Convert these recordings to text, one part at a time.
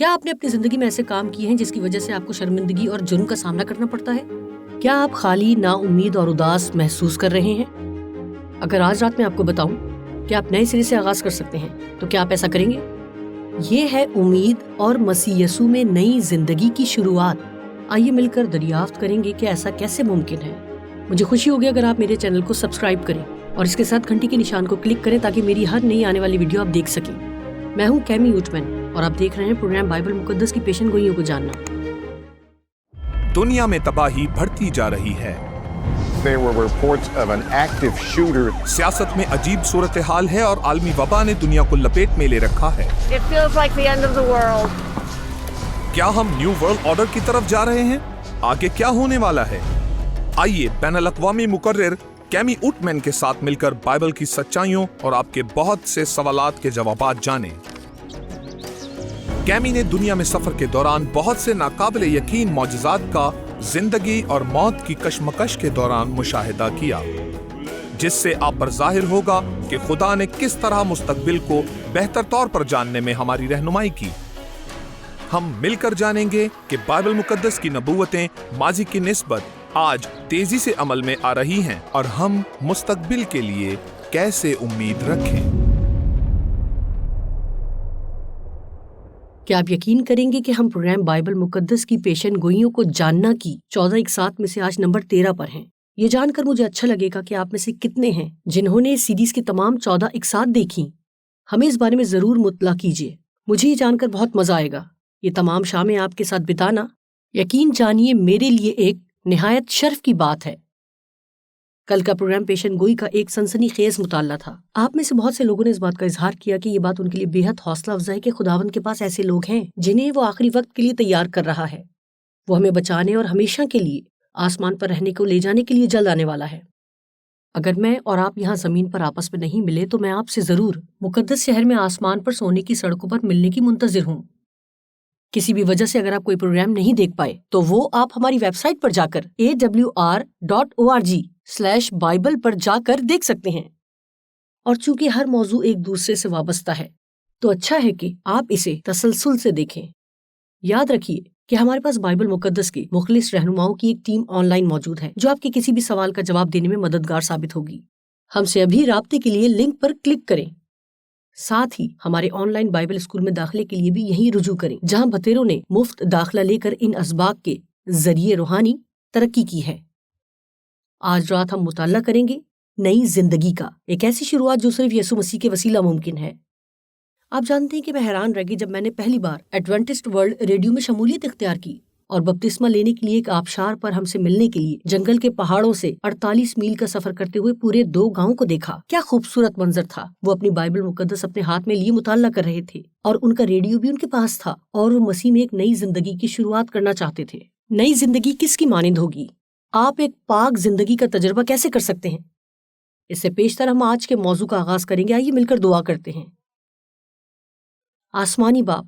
کیا آپ نے اپنی زندگی میں ایسے کام کیے ہیں جس کی وجہ سے آپ کو شرمندگی اور جرم کا سامنا کرنا پڑتا ہے؟ کیا آپ خالی، نا امید اور اداس محسوس کر رہے ہیں؟ اگر آج رات میں آپ کو بتاؤں کہ آپ نئے سرے سے آغاز کر سکتے ہیں تو کیا آپ ایسا کریں گے؟ یہ ہے امید اور مسیح یسوع میں نئی زندگی کی شروعات۔ آئیے مل کر دریافت کریں گے کہ ایسا کیسے ممکن ہے۔ مجھے خوشی ہوگی اگر آپ میرے چینل کو سبسکرائب کریں اور اس کے ساتھ گھنٹی کے نشان کو کلک کریں تاکہ میری ہر نئی آنے والی ویڈیو آپ دیکھ سکیں۔ میں ہوں کیمی اوٹمین اور آپ دیکھ رہے ہیں پروگرام بائبل مقدس کی پیشن گوئیوں کو جاننا۔ دنیا میں تباہی بڑھتی جا رہی ہے۔ There were reports of an active shooter. سیاست میں عجیب صورتحال ہے اور عالمی وبا نے دنیا کو لپیٹ میں لے رکھا ہے۔ It feels like the end of the world. کیا ہم نیو ورلڈ آرڈر کی طرف جا رہے ہیں؟ آگے کیا ہونے والا ہے؟ آئیے بین الاقوامی مقرر کیمی اوٹمین کے ساتھ مل کر بائبل کی سچائیوں اور آپ کے بہت سے سوالات کے جوابات جانیں۔ کیمی نے دنیا میں سفر کے دوران بہت سے ناقابل یقین معجزات کا زندگی اور موت کی کشمکش کے دوران مشاہدہ کیا، جس سے آپ پر ظاہر ہوگا کہ خدا نے کس طرح مستقبل کو بہتر طور پر جاننے میں ہماری رہنمائی کی۔ ہم مل کر جانیں گے کہ بائبل مقدس کی نبوتیں ماضی کی نسبت آج تیزی سے عمل میں آ رہی ہیں اور ہم مستقبل کے لیے کیسے امید رکھیں۔ کیا آپ یقین کریں گے کہ ہم پروگرام بائبل مقدس کی پیشن گوئیوں کو جاننا کی 14 اقساط میں سے آج نمبر 13 پر ہیں؟ یہ جان کر مجھے اچھا لگے گا کہ آپ میں سے کتنے ہیں جنہوں نے اس سیریز کی تمام 14 اقساط دیکھی۔ ہمیں اس بارے میں ضرور مطلع کیجیے، مجھے یہ جان کر بہت مزہ آئے گا۔ یہ تمام شامیں آپ کے ساتھ بتانا یقین جانیے میرے لیے ایک نہایت شرف کی بات ہے۔ کل کا پروگرام پیشن گوئی کا ایک سنسنی خیز مطالعہ تھا۔ آپ میں سے بہت سے لوگوں نے اس بات کا اظہار کیا کہ یہ بات ان کے لیے بے حد حوصلہ افزا ہے کہ خداوند کے پاس ایسے لوگ ہیں جنہیں وہ آخری وقت کے لیے تیار کر رہا ہے۔ وہ ہمیں بچانے اور ہمیشہ کے لیے آسمان پر رہنے کو لے جانے کے لیے جلد آنے والا ہے۔ اگر میں اور آپ یہاں زمین پر آپس میں نہیں ملے تو میں آپ سے ضرور مقدس شہر میں آسمان پر سونے کی سڑکوں پر ملنے کی منتظر ہوں۔ کسی بھی وجہ سے اگر آپ کوئی پروگرام نہیں دیکھ پائے تو وہ آپ ہماری ویب سائٹ پر جا کر awr.org/bible پر جا کر دیکھ سکتے ہیں۔ اور چونکہ ہر موضوع ایک دوسرے سے وابستہ ہے تو اچھا ہے کہ آپ اسے تسلسل سے دیکھیں۔ یاد رکھیے کہ ہمارے پاس بائبل مقدس کے مخلص رہنماؤں کی ایک ٹیم آن لائن موجود ہے جو آپ کے کسی بھی سوال کا جواب دینے میں مددگار ثابت ہوگی۔ ہم سے ابھی رابطے کے لیے لنک پر کلک کریں۔ ساتھ ہی ہمارے آن لائن بائبل اسکول میں داخلے کے لیے بھی یہیں رجوع کریں جہاں بھتیروں نے مفت داخلہ لے کر ان اسباق کے ذریعے روحانی ترقی کی ہے۔ آج رات ہم مطالعہ کریں گے نئی زندگی کا، ایک ایسی شروعات جو صرف یسوع مسیح کے وسیلہ ممکن ہے۔ آپ جانتے ہیں کہ میں حیران رہ گئی جب میں نے پہلی بار ایڈوینٹسٹ ورلڈ ریڈیو میں شمولیت اختیار کی اور بپتسمہ لینے کے لیے ایک آبشار پر ہم سے ملنے کے لیے جنگل کے پہاڑوں سے 48 میل کا سفر کرتے ہوئے پورے 2 گاؤں کو دیکھا۔ کیا خوبصورت منظر تھا۔ وہ اپنی بائبل مقدس اپنے ہاتھ میں لیے مطالعہ کر رہے تھے اور ان کا ریڈیو بھی ان کے پاس تھا اور وہ مسیح میں ایک نئی زندگی کی شروعات کرنا چاہتے تھے۔ نئی زندگی کس کی مانند ہوگی؟ آپ ایک پاک زندگی کا تجربہ کیسے کر سکتے ہیں؟ اس سے پیشتر ہم آج کے موضوع کا آغاز کریں گے۔ آئیے مل کر دعا کرتے ہیں۔ آسمانی باپ،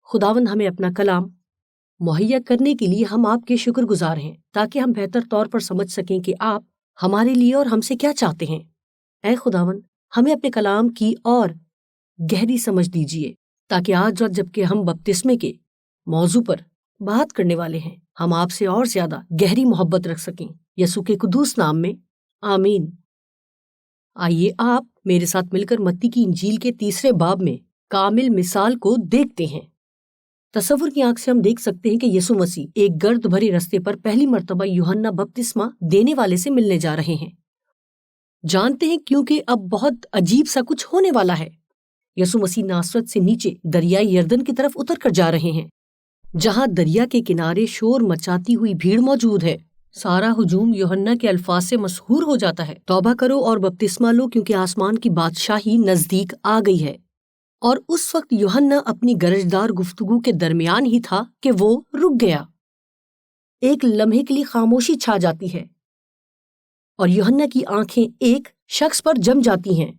خداوند ہمیں اپنا کلام مہیا کرنے کے لیے ہم آپ کے شکر گزار ہیں تاکہ ہم بہتر طور پر سمجھ سکیں کہ آپ ہمارے لیے اور ہم سے کیا چاہتے ہیں۔ اے خداوند، ہمیں اپنے کلام کی اور گہری سمجھ دیجیے تاکہ آج رات جبکہ ہم بپتسمے کے موضوع پر بات کرنے والے ہیں ہم آپ سے اور زیادہ گہری محبت رکھ سکیں۔ یسوع کے قدوس نام میں آمین۔ آئیے آپ میرے ساتھ مل کر متی کی انجیل کے 3 باب میں کامل مثال کو دیکھتے ہیں۔ تصور کی آنکھ سے ہم دیکھ سکتے ہیں کہ یسوع مسیح ایک گرد بھرے رستے پر پہلی مرتبہ یوحنا بپتسمہ دینے والے سے ملنے جا رہے ہیں۔ جانتے ہیں کیونکہ اب بہت عجیب سا کچھ ہونے والا ہے۔ یسوع مسیح ناصرت سے نیچے دریائے یردن کی طرف اتر کر جا رہے ہیں جہاں دریا کے کنارے شور مچاتی ہوئی بھیڑ موجود ہے۔ سارا ہجوم یوحنا کے الفاظ سے مسحور ہو جاتا ہے، توبہ کرو اور بپتسمہ لو کیونکہ آسمان کی بادشاہی نزدیک آ گئی ہے۔ اور اس وقت یوحنا اپنی گرجدار گفتگو کے درمیان ہی تھا کہ وہ رک گیا۔ ایک لمحے کے لیے خاموشی چھا جاتی ہے اور یوحنا کی آنکھیں ایک شخص پر جم جاتی ہیں۔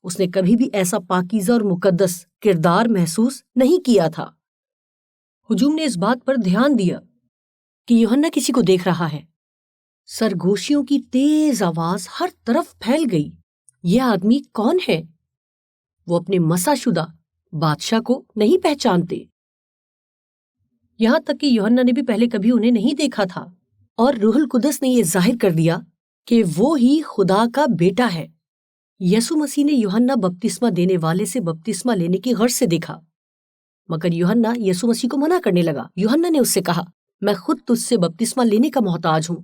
اس نے کبھی بھی ایسا پاکیزہ اور مقدس کردار محسوس نہیں کیا تھا۔ ہجوم نے اس بات پر دھیان دیا کہ یوحنا کسی کو دیکھ رہا ہے۔ سرگوشیوں کی تیز آواز ہر طرف پھیل گئی۔ یہ آدمی کون ہے؟ وہ اپنے مسح شدہ بادشاہ کو نہیں پہچانتے۔ یہاں تک کہ یوحنا نے بھی پہلے کبھی انہیں نہیں دیکھا تھا، اور روح القدس نے یہ ظاہر کر دیا کہ وہ ہی خدا کا بیٹا ہے۔ یسوع مسیح نے یوحنا بپتسمہ دینے والے سے بپتسمہ لینے کی غرض سے دیکھا، مگر یوحنا یسوع مسیح کو منع کرنے لگا۔ یوحنا نے اس سے کہا، میں خود تجھ سے بپتسمہ لینے کا محتاج ہوں۔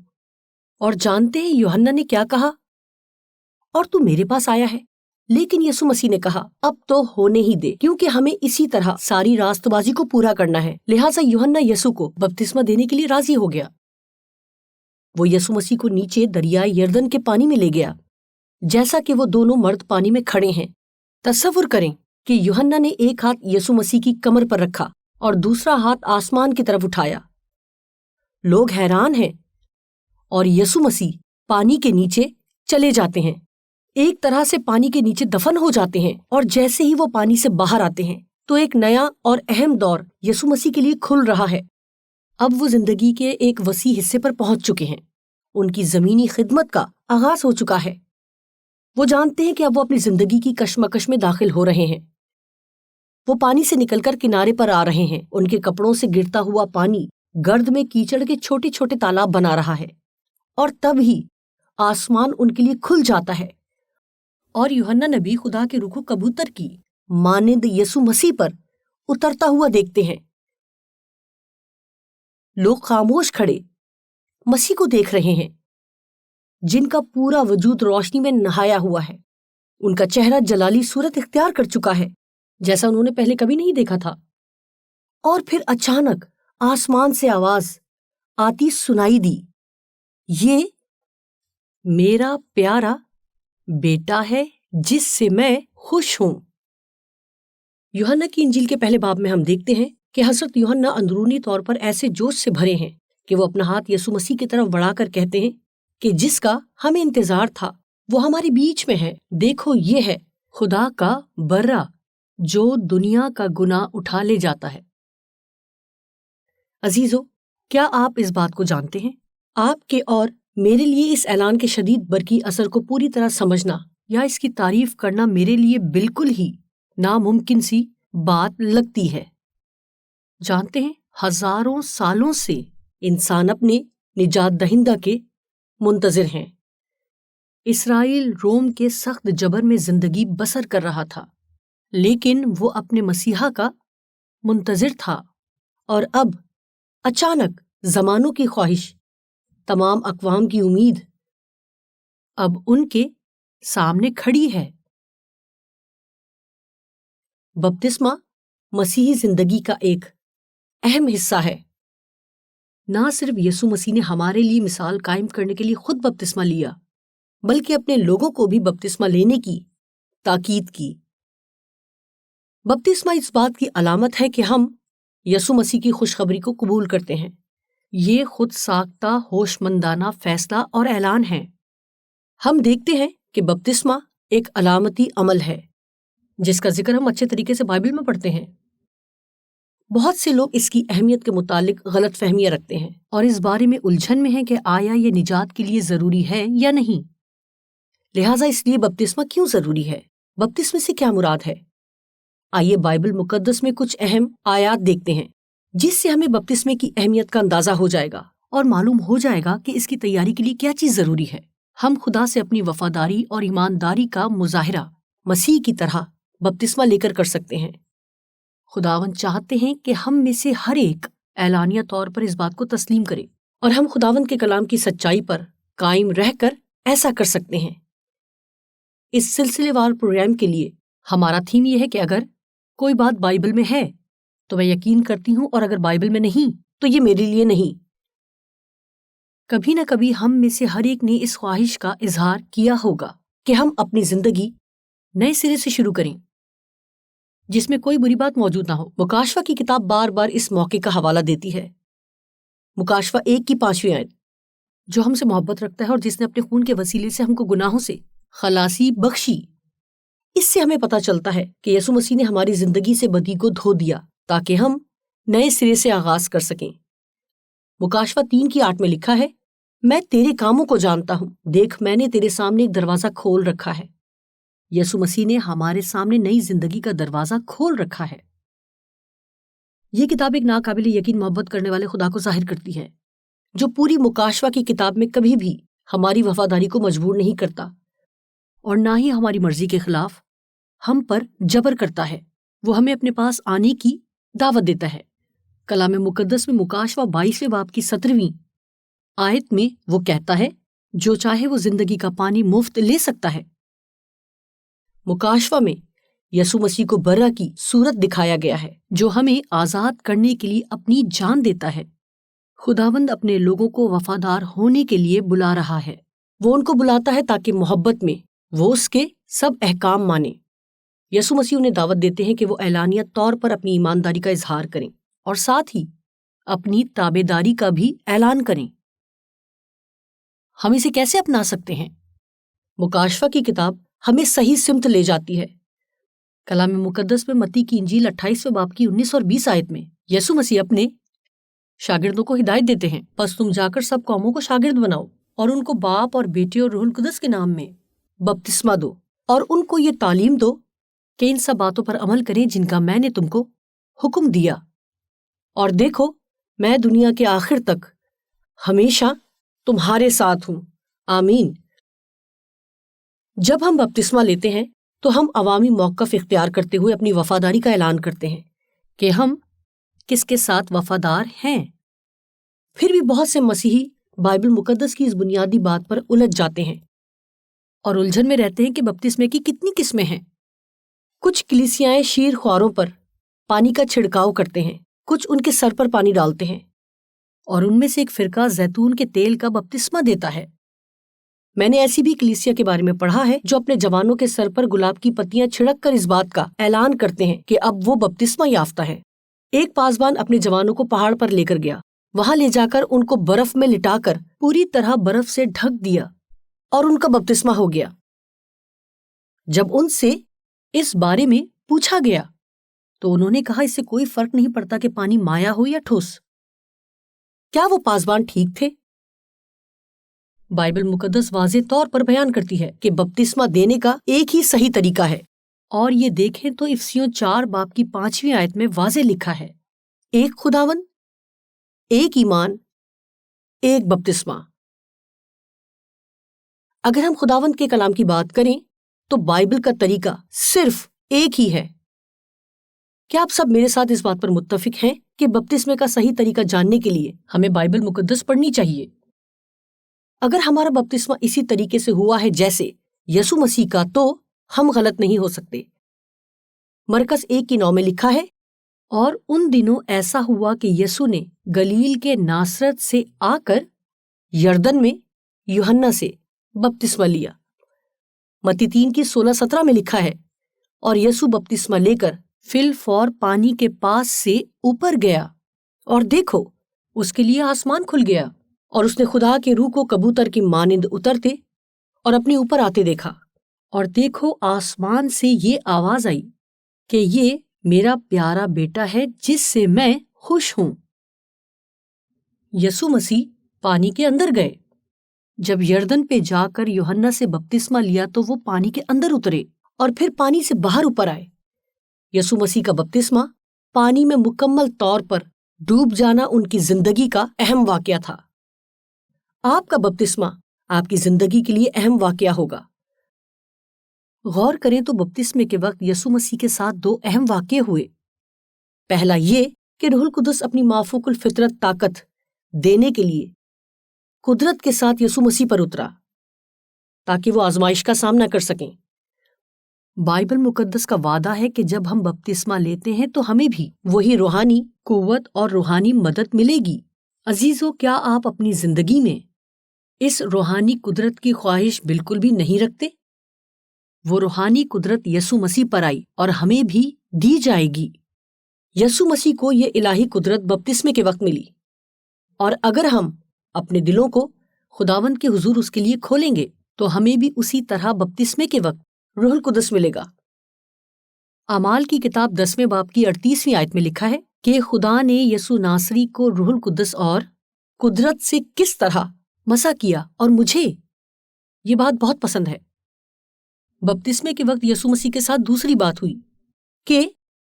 اور جانتے ہیں یوحنا نے کیا کہا؟ اور تو میرے پاس آیا ہے؟ لیکن یسوع مسیح نے کہا، اب تو ہونے ہی دے، کیونکہ ہمیں اسی طرح ساری راست بازی کو پورا کرنا ہے۔ لہٰذا یوحنا یسوع کو بپتسمہ دینے کے لیے راضی ہو گیا۔ وہ یسوع مسیح کو نیچے دریائے یردن کے پانی میں لے گیا، جیسا کہ وہ دونوں مرد پانی میں کھڑے ہیں۔ تصور کریں کہ یوحنا نے ایک ہاتھ یسوع مسیح کی کمر پر رکھا اور دوسرا ہاتھ آسمان کی طرف اٹھایا۔ لوگ حیران ہیں، اور یسوع مسیح پانی کے نیچے چلے جاتے ہیں، ایک طرح سے پانی کے نیچے دفن ہو جاتے ہیں، اور جیسے ہی وہ پانی سے باہر آتے ہیں تو ایک نیا اور اہم دور یسوع مسیح کے لیے کھل رہا ہے۔ اب وہ زندگی کے ایک وسیع حصے پر پہنچ چکے ہیں، ان کی زمینی خدمت کا آغاز ہو چکا ہے۔ وہ جانتے ہیں کہ اب وہ اپنی زندگی کی کشمکش میں داخل ہو رہے ہیں۔ وہ پانی سے نکل کر کنارے پر آ رہے ہیں، ان کے کپڑوں سے گرتا ہوا پانی گرد میں کیچڑ کے چھوٹے چھوٹے تالاب بنا رہا ہے، اور تب ہی آسمان ان کے لیے کھل جاتا ہے، اور یوحنا نبی خدا کے روح کو کبوتر کی مانند یسوع مسیح پر اترتا ہوا دیکھتے ہیں۔ لوگ خاموش کھڑے مسیح کو دیکھ رہے ہیں، جن کا پورا وجود روشنی میں نہایا ہوا ہے۔ ان کا چہرہ جلالی صورت اختیار کر چکا ہے، جیسا انہوں نے پہلے کبھی نہیں دیکھا تھا۔ اور پھر اچانک آسمان سے آواز آتی سنائی دی، یہ میرا پیارا بیٹا ہے جس سے میں خوش ہوں۔ یوحنا کی انجیل کے پہلے باب میں ہم دیکھتے ہیں کہ حضرت یوحنا اندرونی طور پر ایسے جوش سے بھرے ہیں کہ وہ اپنا ہاتھ یسوع مسیح کی طرف بڑھا کر کہتے ہیں کہ جس کا ہمیں انتظار تھا وہ ہمارے بیچ میں ہے۔ دیکھو، یہ ہے خدا کا برہ جو دنیا کا گناہ اٹھا لے جاتا ہے۔ عزیزو، کیا آپ اس بات کو جانتے ہیں؟ آپ کے اور میرے لیے اس اعلان کے شدید برقی اثر کو پوری طرح سمجھنا یا اس کی تعریف کرنا میرے لیے بالکل ہی ناممکن سی بات لگتی ہے۔ جانتے ہیں، ہزاروں سالوں سے انسان اپنے نجات دہندہ کے منتظر ہیں۔ اسرائیل روم کے سخت جبر میں زندگی بسر کر رہا تھا، لیکن وہ اپنے مسیحا کا منتظر تھا، اور اب اچانک زمانوں کی خواہش، تمام اقوام کی امید اب ان کے سامنے کھڑی ہے۔ بپتسمہ مسیحی زندگی کا ایک اہم حصہ ہے۔ نہ صرف یسوع مسیح نے ہمارے لیے مثال قائم کرنے کے لیے خود بپتسمہ لیا، بلکہ اپنے لوگوں کو بھی بپتسمہ لینے کی تاکید کی۔ بپتسمہ اس بات کی علامت ہے کہ ہم یسوع مسیح کی خوشخبری کو قبول کرتے ہیں۔ یہ خود ساختہ ہوش مندانہ فیصلہ اور اعلان ہے۔ ہم دیکھتے ہیں کہ بپتسمہ ایک علامتی عمل ہے جس کا ذکر ہم اچھے طریقے سے بائبل میں پڑھتے ہیں۔ بہت سے لوگ اس کی اہمیت کے متعلق غلط فہمیاں رکھتے ہیں اور اس بارے میں الجھن میں ہیں کہ آیا یہ نجات کے لیے ضروری ہے یا نہیں۔ لہٰذا اس لیے بپتسمہ کیوں ضروری ہے؟ بپتسمے سے کیا مراد ہے؟ آئیے بائبل مقدس میں کچھ اہم آیات دیکھتے ہیں جس سے ہمیں بپتسمے کی اہمیت کا اندازہ ہو جائے گا اور معلوم ہو جائے گا کہ اس کی تیاری کے لیے کیا چیز ضروری ہے۔ ہم خدا سے اپنی وفاداری اور ایمانداری کا مظاہرہ مسیح کی طرح بپتسمہ لے کر سکتے ہیں۔ خداوند چاہتے ہیں کہ ہم میں سے ہر ایک اعلانیہ طور پر اس بات کو تسلیم کرے، اور ہم خداوند کے کلام کی سچائی پر قائم رہ کر ایسا کر سکتے ہیں۔ اس سلسلے وار پروگرام کے لیے ہمارا تھیم یہ ہے کہ اگر کوئی بات بائبل میں ہے تو میں یقین کرتی ہوں، اور اگر بائبل میں نہیں تو یہ میرے لیے نہیں۔ کبھی نہ کبھی ہم میں سے ہر ایک نے اس خواہش کا اظہار کیا ہوگا کہ ہم اپنی زندگی نئے سرے سے شروع کریں جس میں کوئی بری بات موجود نہ ہو۔ مکاشفہ کی کتاب بار بار اس موقع کا حوالہ دیتی ہے۔ مکاشفہ 1 کی 5ویں آیت، جو ہم سے محبت رکھتا ہے اور جس نے اپنے خون کے وسیلے سے ہم کو گناہوں سے خلاصی بخشی، اس سے ہمیں پتہ چلتا ہے کہ یسوع مسیح نے ہماری زندگی سے بدی کو دھو دیا تاکہ ہم نئے سرے سے آغاز کر سکیں۔ مکاشفہ 3 کی 8 میں لکھا ہے، میں تیرے کاموں کو جانتا ہوں، دیکھ میں نے تیرے سامنے ایک دروازہ کھول رکھا ہے۔ یسوع مسیح نے ہمارے سامنے نئی زندگی کا دروازہ کھول رکھا ہے۔ یہ کتاب ایک ناقابل یقین محبت کرنے والے خدا کو ظاہر کرتی ہے، جو پوری مکاشفہ کی کتاب میں کبھی بھی ہماری وفاداری کو مجبور نہیں کرتا اور نہ ہی ہماری مرضی کے خلاف ہم پر جبر کرتا ہے۔ وہ ہمیں اپنے پاس آنے کی دعوت دیتا ہے۔ کلام مقدس میں مکاشفہ 22 باب کی 17ویں آیت میں وہ کہتا ہے، جو چاہے وہ زندگی کا پانی مفت لے سکتا ہے۔ مکاشفہ میں یسوع مسیح کو برہ کی صورت دکھایا گیا ہے، جو ہمیں آزاد کرنے کے لیے اپنی جان دیتا ہے۔ خداوند اپنے لوگوں کو وفادار ہونے کے لیے بلا رہا ہے۔ وہ ان کو بلاتا ہے تاکہ محبت میں وہ اس کے سب احکام مانیں۔ یسوع مسیح انہیں دعوت دیتے ہیں کہ وہ اعلانیہ طور پر اپنی ایمانداری کا اظہار کریں اور ساتھ ہی اپنی تابعداری کا بھی اعلان کریں۔ ہم اسے کیسے اپنا سکتے ہیں؟ مکاشفہ کی کتاب ہمیں صحیح سمت لے جاتی ہے۔ کلام مقدس میں متی کی انجیل 28 باب کی 19 اور 20 آیت میں یسوع مسیح اپنے شاگردوں کو ہدایت دیتے ہیں، پس تم جا کر سب قوموں کو شاگرد بناؤ اور ان کو باپ اور بیٹے اور روح القدس کے نام میں بپتسمہ دو، اور ان کو یہ تعلیم دو کہ ان سب باتوں پر عمل کریں جن کا میں نے تم کو حکم دیا، اور دیکھو میں دنیا کے آخر تک ہمیشہ تمہارے ساتھ ہوں۔ آمین۔ جب ہم بپتسمہ لیتے ہیں تو ہم عوامی موقف اختیار کرتے ہوئے اپنی وفاداری کا اعلان کرتے ہیں کہ ہم کس کے ساتھ وفادار ہیں۔ پھر بھی بہت سے مسیحی بائبل مقدس کی اس بنیادی بات پر الجھ جاتے ہیں اور الجھن میں رہتے ہیں کہ بپتسمے کی کتنی قسمیں ہیں۔ کچھ کلیسیائیں شیر خواروں پر پانی کا چھڑکاؤ کرتے ہیں، کچھ ان کے سر پر پانی ڈالتے ہیں، اور ان میں سے ایک فرقہ زیتون کے تیل کا بپتسمہ دیتا ہے۔ میں نے ایسی بھی کلیسیا کے بارے میں پڑھا ہے جو اپنے جوانوں کے سر پر گلاب کی پتیاں چھڑک کر اس بات کا اعلان کرتے ہیں کہ اب وہ بپتسمہ یافتہ ہے۔ ایک پاسبان اپنے جوانوں کو پہاڑ پر لے کر گیا، وہاں لے جا کر ان کو برف میں لٹا کر پوری طرح برف سے ڈھک دیا اور ان کا بپتسمہ ہو گیا۔ جب ان سے اس بارے میں پوچھا گیا تو انہوں نے کہا اس سے کوئی فرق نہیں پڑتا کہ پانی مائع ہو یا ٹھوس۔ کیا وہ پاسبان ٹھیک تھے؟ بائبل مقدس واضح طور پر بیان کرتی ہے کہ بپتسمہ دینے کا ایک ہی صحیح طریقہ ہے، اور یہ دیکھیں تو افسیوں 4 باب کی 5ویں آیت میں واضح لکھا ہے، ایک خداوند، ایک ایمان، ایک بپتسمہ۔ اگر ہم خداوند کے کلام کی بات کریں تو بائبل کا طریقہ صرف ایک ہی ہے۔ کیا آپ سب میرے ساتھ اس بات پر متفق ہیں کہ بپتسمے کا صحیح طریقہ جاننے کے لیے ہمیں بائبل مقدس پڑھنی چاہیے؟ اگر ہمارا بپتسمہ اسی طریقے سے ہوا ہے جیسے یسوع مسیح کا، تو ہم غلط نہیں ہو سکتے۔ مرکز 1:9 میں لکھا ہے، اور ان دنوں ایسا ہوا کہ یسوع نے گلیل کے ناصرت سے آ کر یردن میں یوحنا سے بپتسمہ لیا۔ متی 3:16-17 میں لکھا ہے، اور یسوع بپتسمہ لے کر فی الفور پانی کے پاس سے اوپر گیا، اور دیکھو اس کے لیے آسمان کھل گیا، اور اس نے خدا کے روح کو کبوتر کی مانند اترتے اور اپنے اوپر آتے دیکھا، اور دیکھو آسمان سے یہ آواز آئی کہ یہ میرا پیارا بیٹا ہے جس سے میں خوش ہوں۔ یسوع مسیح پانی کے اندر گئے۔ جب یردن پہ جا کر یوحنا سے بپتسمہ لیا تو وہ پانی کے اندر اترے اور پھر پانی سے باہر اوپر آئے۔ یسوع مسیح کا بپتسمہ پانی میں مکمل طور پر ڈوب جانا ان کی زندگی کا اہم واقعہ تھا۔ آپ کا بپتسمہ آپ کی زندگی کے لیے اہم واقعہ ہوگا۔ غور کریں تو بپتسمے کے وقت یسوع مسیح کے ساتھ 2 اہم واقعے ہوئے۔ پہلا یہ کہ روح القدس اپنی مافوق الفطرت طاقت دینے کے لیے قدرت کے ساتھ یسوع مسیح پر اترا تاکہ وہ آزمائش کا سامنا کر سکیں۔ بائبل مقدس کا وعدہ ہے کہ جب ہم بپتسمہ لیتے ہیں تو ہمیں بھی وہی روحانی قوت اور روحانی مدد ملے گی۔ عزیزو، کیا آپ اپنی زندگی میں اس روحانی قدرت کی خواہش بالکل بھی نہیں رکھتے؟ وہ روحانی قدرت یسوع مسیح پر آئی اور ہمیں بھی دی جائے گی۔ یسوع مسیح کو یہ الہی قدرت بپتسمے کے وقت ملی، اور اگر ہم اپنے دلوں کو خداوند کے حضور اس کے لیے کھولیں گے تو ہمیں بھی اسی طرح بپتسمے کے وقت روح القدس ملے گا۔ اعمال کی کتاب 10 باب کی 38 آیت میں لکھا ہے کہ خدا نے یسوع ناصری کو روح القدس اور قدرت سے کس طرح مسح کیا، اور مجھے یہ بات بہت پسند ہے۔ بپتسمے کے وقت یسوع مسیح کے ساتھ دوسری بات ہوئی کہ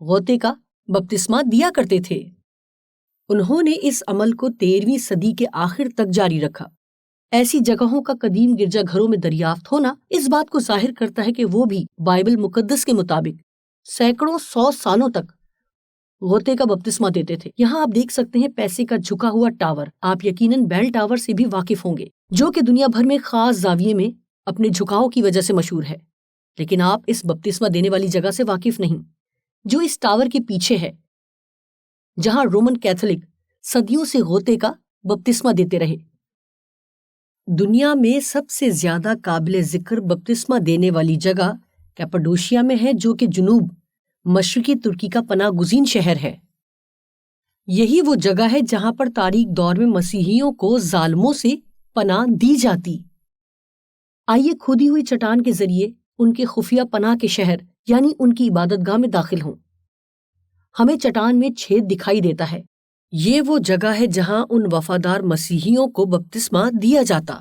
غوطے کا بپتسمہ دیا کرتے تھے۔ انہوں نے اس عمل کو 13ویں صدی کے آخر تک جاری رکھا۔ ایسی جگہوں کا قدیم گرجا گھروں میں دریافت ہونا اس بات کو ظاہر کرتا ہے کہ وہ بھی بائبل مقدس کے مطابق سینکڑوں 100 سالوں تک غوطے کا بپتسمہ دیتے تھے۔ یہاں آپ دیکھ سکتے ہیں پیسے کا جھکا ہوا ٹاور۔ آپ یقیناً بیل ٹاور سے بھی واقف ہوں گے، جو کہ دنیا بھر میں خاص زاویے میں اپنے جھکاؤ کی وجہ سے مشہور ہے۔ لیکن آپ اس بپتسمہ دینے والی جگہ سے واقف نہیں، جو اس ٹاور کے پیچھے ہے، جہاں رومن کیتھولک صدیوں سے غوطے کا بپتسمہ دیتے رہے۔ دنیا میں سب سے زیادہ قابل ذکر بپتسمہ دینے والی جگہ کیپاڈوشیا میں ہے، جو کہ جنوب مشرقی ترکی کا پناہ گزین شہر ہے۔ یہی وہ جگہ ہے جہاں پر تاریخ دور میں مسیحیوں کو ظالموں سے پناہ دی جاتی۔ آئیے کھودی ہوئی چٹان کے ذریعے ان کے خفیہ پناہ کے شہر یعنی ان کی عبادت گاہ میں داخل ہوں۔ ہمیں چٹان میں چھید دکھائی دیتا ہے۔ یہ وہ جگہ ہے جہاں ان وفادار مسیحیوں کو بپتسمہ دیا جاتا۔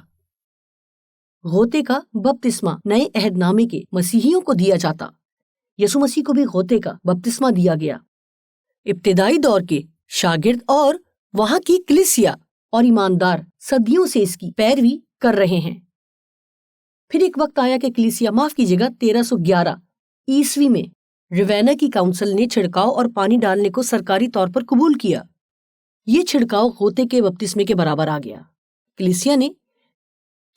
غوطے کا بپتسمہ نئے عہد نامے کے مسیحیوں کو دیا جاتا۔ یسوع مسیح کو بھی غوطے کا بپتسمہ دیا گیا۔ ابتدائی دور کے شاگرد اور وہاں کی کلیسیا اور ایماندار صدیوں سے اس کی پیروی کر رہے ہیں۔ پھر ایک وقت آیا کہ کلیسیا 1311 عیسوی میں ریوینا کی کاؤنسل نے چھڑکاؤ اور پانی ڈالنے کو سرکاری طور پر قبول کیا۔ یہ چھڑکاؤ غوطے کے بپتسمے کے برابر آ گیا۔ کلیسیا نے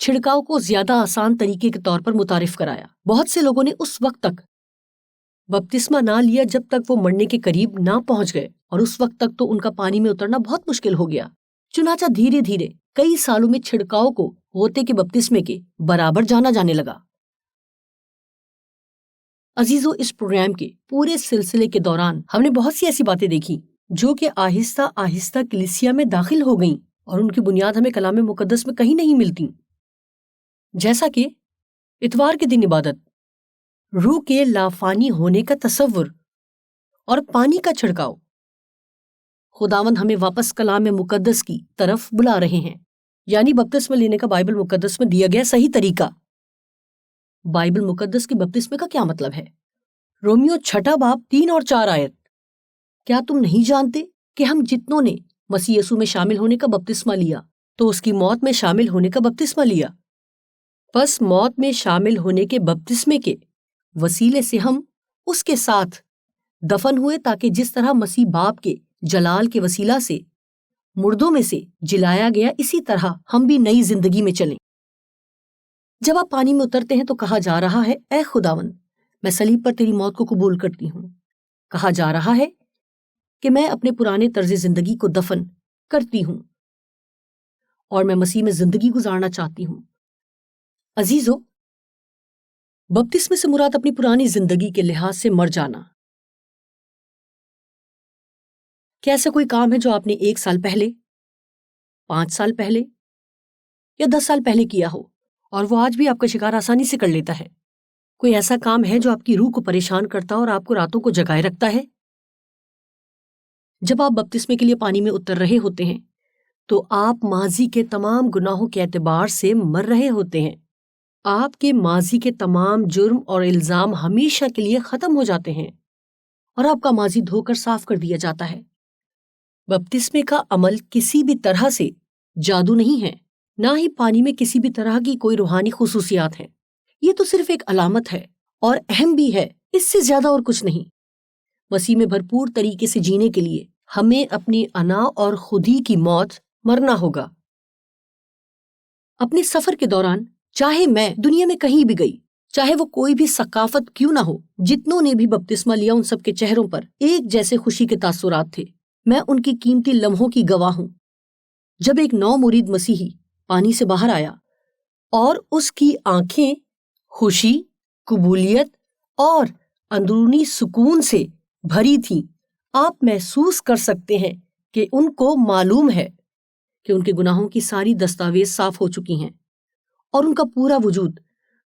چھڑکاؤ کو زیادہ آسان طریقے کے طور پر متعارف کرایا۔ بہت سے لوگوں نے اس وقت تک بپتسمہ نہ لیا جب تک وہ مرنے کے قریب نہ پہنچ گئے، اور اس وقت تک تو ان کا پانی میں اترنا بہت مشکل ہو گیا۔ چنانچہ دھیرے دھیرے کئی سالوں میں چھڑکاؤ کو غوطے کے بپتسمے کے برابر جانا جانے لگا۔ عزیزو، اس پروگرام کے پورے سلسلے کے دوران ہم نے بہت سی ایسی باتیں دیکھی جو کہ آہستہ آہستہ کلیسیا میں داخل ہو گئیں، اور ان کی بنیاد ہمیں کلام مقدس میں کہیں نہیں ملتی، جیسا کہ اتوار کے دن عبادت، روح کے لافانی ہونے کا تصور اور پانی کا چھڑکاؤ۔ خداوند ہمیں واپس کلام مقدس کی طرف بلا رہے ہیں، یعنی بپتسمہ لینے کا بائبل مقدس میں دیا گیا صحیح طریقہ۔ بائبل مقدس کے بپتسمے کا کیا مطلب ہے؟ رومیو 6 باب 3 اور 4 آیت۔ کیا تم نہیں جانتے کہ ہم جتنوں نے مسیح یسوع میں شامل ہونے کا بپتسمہ لیا تو اس کی موت میں شامل ہونے کا بپتسمہ لیا؟ پس موت میں شامل ہونے کے بپتسمے کے وسیلے سے ہم اس کے ساتھ دفن ہوئے، تاکہ جس طرح مسیح باپ کے جلال کے وسیلہ سے مردوں میں سے جلایا گیا، اسی طرح ہم بھی نئی زندگی میں چلیں۔ جب آپ پانی میں اترتے ہیں تو کہا جا رہا ہے، اے خداوند، میں صلیب پر تیری موت کو قبول کرتی ہوں۔ کہا جا رہا ہے کہ میں اپنے پرانے طرز زندگی کو دفن کرتی ہوں اور میں مسیح میں زندگی گزارنا چاہتی ہوں۔ عزیزو، بپتسمے سے مراد اپنی پرانی زندگی کے لحاظ سے مر جانا۔ کیا ایسا کوئی کام ہے جو آپ نے 1 سال پہلے، 5 سال پہلے یا 10 سال پہلے کیا ہو اور وہ آج بھی آپ کا شکار آسانی سے کر لیتا ہے؟ کوئی ایسا کام ہے جو آپ کی روح کو پریشان کرتا اور آپ کو راتوں کو جگائے رکھتا ہے؟ جب آپ بپتسمے کے لیے پانی میں اتر رہے ہوتے ہیں تو آپ ماضی کے تمام گناہوں کے اعتبار سے مر رہے ہوتے ہیں۔ آپ کے ماضی کے تمام جرم اور الزام ہمیشہ کے لیے ختم ہو جاتے ہیں اور آپ کا ماضی دھو کر صاف کر دیا جاتا ہے۔ بپتسمے کا عمل کسی بھی طرح سے جادو نہیں ہے، نہ ہی پانی میں کسی بھی طرح کی کوئی روحانی خصوصیات ہیں۔ یہ تو صرف ایک علامت ہے اور اہم بھی ہے، اس سے زیادہ اور کچھ نہیں۔ مسیح میں بھرپور طریقے سے جینے کے لیے ہمیں اپنی انا اور خودی کی موت مرنا ہوگا۔ اپنے سفر کے دوران چاہے میں دنیا میں کہیں بھی گئی، چاہے وہ کوئی بھی ثقافت کیوں نہ ہو، جتنوں نے بھی بپتسمہ لیا ان سب کے چہروں پر ایک جیسے خوشی کے تاثرات تھے۔ میں ان کی قیمتی لمحوں کی گواہ ہوں۔ جب ایک نو مرید مسیحی پانی سے باہر آیا اور اس کی آنکھیں خوشی، قبولیت اور اندرونی سکون سے بھری تھیں، آپ محسوس کر سکتے ہیں کہ ان کو معلوم ہے کہ ان کے گناہوں کی ساری دستاویز صاف ہو چکی ہیں اور ان کا پورا وجود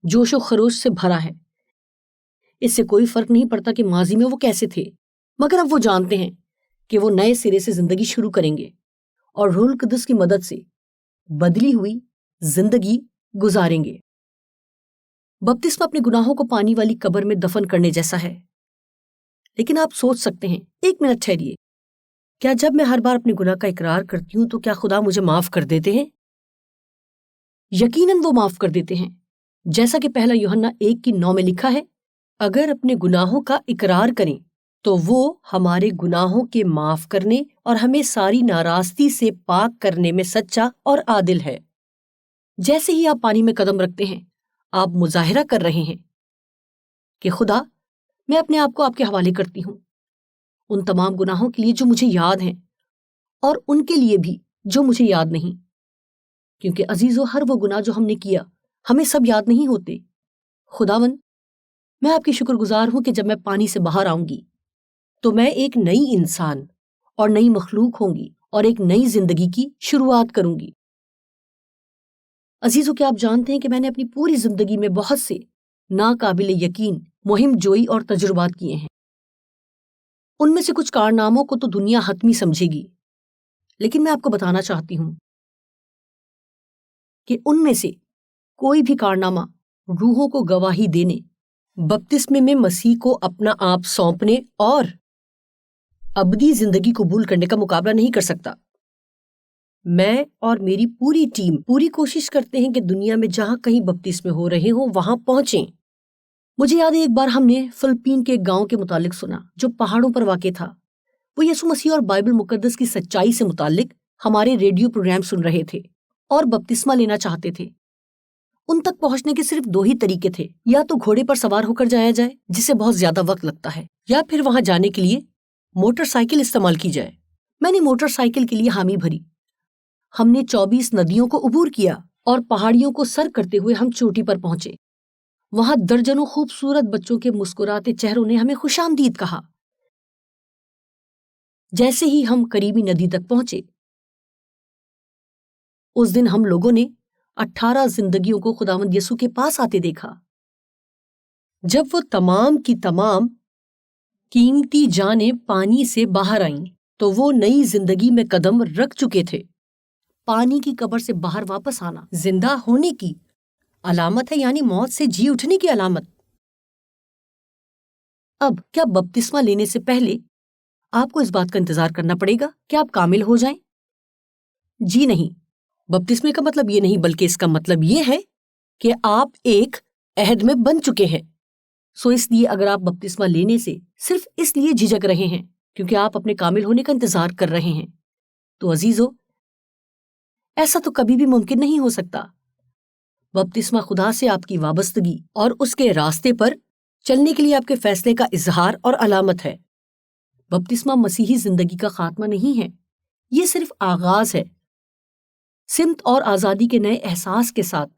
جوش و خروش سے بھرا ہے۔ اس سے کوئی فرق نہیں پڑتا کہ ماضی میں وہ کیسے تھے، مگر اب وہ جانتے ہیں کہ وہ نئے سرے سے زندگی شروع کریں گے اور روح القدس کی مدد سے بدلی ہوئی زندگی گزاریں گے۔ بپتسمہ اپنے گناہوں کو پانی والی قبر میں دفن کرنے جیسا ہے۔ لیکن آپ سوچ سکتے ہیں، ایک منٹ ٹھہریے، کیا جب میں ہر بار اپنے گناہ کا اقرار کرتی ہوں تو کیا خدا مجھے معاف کر دیتے ہیں؟ یقیناً وہ معاف کر دیتے ہیں، جیسا کہ پہلا یوحنا 1:9 میں لکھا ہے، اگر اپنے گناہوں کا اقرار کریں تو وہ ہمارے گناہوں کے معاف کرنے اور ہمیں ساری ناراستی سے پاک کرنے میں سچا اور عادل ہے۔ جیسے ہی آپ پانی میں قدم رکھتے ہیں، آپ مظاہرہ کر رہے ہیں کہ خدا، میں اپنے آپ کو آپ کے حوالے کرتی ہوں، ان تمام گناہوں کے لیے جو مجھے یاد ہیں اور ان کے لیے بھی جو مجھے یاد نہیں، کیونکہ عزیزو، ہر وہ گناہ جو ہم نے کیا ہمیں سب یاد نہیں ہوتے۔ خداوند، میں آپ کی شکر گزار ہوں کہ جب میں پانی سے باہر آؤں گی تو میں ایک نئی انسان اور نئی مخلوق ہوں گی اور ایک نئی زندگی کی شروعات کروں گی۔ عزیزو، کیا آپ جانتے ہیں کہ میں نے اپنی پوری زندگی میں بہت سے ناقابل یقین مہم جوئی اور تجربات کیے ہیں۔ ان میں سے کچھ کارناموں کو تو دنیا حتمی سمجھے گی، لیکن میں آپ کو بتانا چاہتی ہوں کہ ان میں سے کوئی بھی کارنامہ روحوں کو گواہی دینے، بپتسمے میں مسیح کو اپنا آپ سونپنے اور ابدی زندگی قبول کرنے کا مقابلہ نہیں کر سکتا۔ میں اور میری پوری ٹیم پوری کوشش کرتے ہیں کہ دنیا میں جہاں کہیں بپتسمے ہو رہے ہوں وہاں پہنچیں۔ مجھے یاد ہے ایک بار ہم نے فلپین کے ایک گاؤں کے متعلق سنا جو پہاڑوں پر واقع تھا۔ وہ یسوع مسیح اور بائبل مقدس کی سچائی سے متعلق ہمارے ریڈیو پروگرام سن رہے تھے اور بپتسمہ لینا چاہتے تھے۔ ان تک پہنچنے کے صرف 2 ہی طریقے تھے، یا تو گھوڑے پر سوار ہو کر جایا جائے جسے بہت زیادہ وقت لگتا ہے، یا پھر وہاں جانے کے لیے موٹر سائیکل استعمال کی جائے۔ میں نے موٹر سائیکل کے لیے حامی بھری۔ ہم نے 24 ندیوں کو عبور کیا اور پہاڑیوں کو سر کرتے ہوئے ہم چوٹی پر پہنچے۔ وہاں درجنوں خوبصورت بچوں کے مسکراتے چہروں نے ہمیں خوش آمدید کہا۔ جیسے ہی ہم قریبی ندی تک پہنچے، اس دن ہم لوگوں نے 18 زندگیوں کو خداوند یسوع کے پاس آتے دیکھا۔ جب وہ تمام کی تمام قیمتی جانیں پانی سے باہر آئیں تو وہ نئی زندگی میں قدم رکھ چکے تھے۔ پانی کی قبر سے باہر واپس آنا زندہ ہونے کی علامت ہے، یعنی موت سے جی اٹھنے کی علامت۔ اب کیا بپتسمہ لینے سے پہلے آپ کو اس بات کا انتظار کرنا پڑے گا کہ آپ کامل ہو جائیں؟ جی نہیں، بپتسمے کا مطلب یہ نہیں، بلکہ اس کا مطلب یہ ہے کہ آپ ایک عہد میں بن چکے ہیں۔ اس لیے اگر آپ بپتسمہ لینے سے صرف اس لیے جھجک رہے ہیں کیونکہ آپ اپنے کامل ہونے کا انتظار کر رہے ہیں، تو عزیزو، ایسا تو کبھی بھی ممکن نہیں ہو سکتا۔ بپتسمہ خدا سے آپ کی وابستگی اور اس کے راستے پر چلنے کے لیے آپ کے فیصلے کا اظہار اور علامت ہے۔ بپتسمہ مسیحی زندگی کا خاتمہ نہیں ہے، یہ صرف آغاز ہے۔ سمت اور آزادی کے نئے احساس کے ساتھ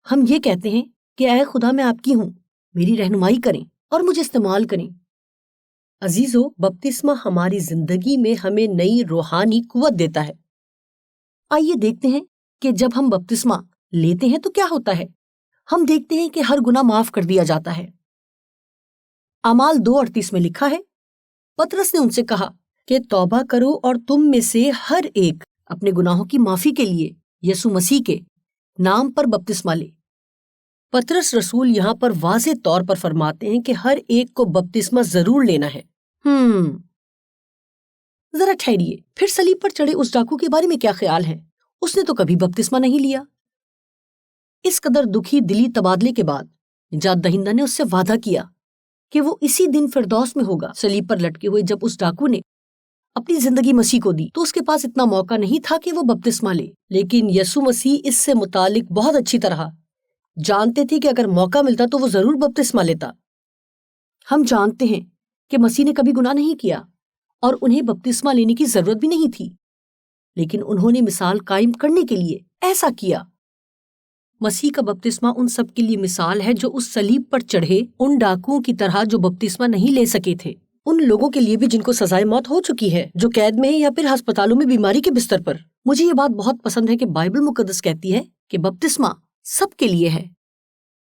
ہم یہ کہتے ہیں کہ اے خدا، میں آپ کی ہوں، میری رہنمائی کریں اور مجھے استعمال کریں۔ عزیزو، بپتسمہ ہماری زندگی میں ہمیں نئی روحانی قوت دیتا ہے۔ آئیے دیکھتے ہیں کہ جب ہم بپتسمہ لیتے ہیں تو کیا ہوتا ہے۔ ہم دیکھتے ہیں کہ ہر گناہ معاف کر دیا جاتا ہے۔ اعمال 2:38 میں لکھا ہے، پطرس نے ان سے کہا کہ توبہ کرو اور تم میں سے ہر ایک اپنے گناہوں کی معافی کے لیے یسوع مسیح کے نام پر بپتسمہ لے۔ پطرس رسول یہاں پر واضح طور پر فرماتے ہیں کہ ہر ایک کو بپتسمہ ضرور لینا ہے۔ ذرا ٹھہریے، پھر صلیب پر چڑھے اس ڈاکو کے بارے میں کیا خیال ہے؟ اس نے تو کبھی بپتسمہ نہیں لیا۔ اس قدر دکھی دلی تبادلے کے بعد نجات دہندہ نے اس سے وعدہ کیا کہ وہ اسی دن فردوس میں ہوگا۔ صلیب پر لٹکے ہوئے جب اس ڈاکو نے اپنی زندگی مسیح کو دی تو اس کے پاس اتنا موقع نہیں تھا کہ وہ بپتسمہ لے، لیکن یسوع مسیح اس سے متعلق بہت اچھی طرح جانتے تھے کہ اگر موقع ملتا تو وہ ضرور بپتسمہ لیتا۔ ہم جانتے ہیں کہ مسیح نے کبھی گناہ نہیں کیا اور انہیں بپتسمہ لینے کی ضرورت بھی نہیں تھی، لیکن انہوں نے مثال قائم کرنے کے لیے ایسا کیا۔ مسیح کا بپتسمہ ان سب کے لیے مثال ہے جو اس صلیب پر چڑھے ان ڈاکوؤں کی طرح جو بپتسمہ نہیں لے سکے تھے، ان لوگوں کے لیے بھی جن کو سزائے موت ہو چکی ہے، جو قید میں ہیں یا پھر ہسپتالوں میں بیماری کے بستر پر۔ مجھے یہ بات بہت پسند ہے کہ بائبل مقدس کہتی ہے کہ بپتسمہ سب کے لیے ہے،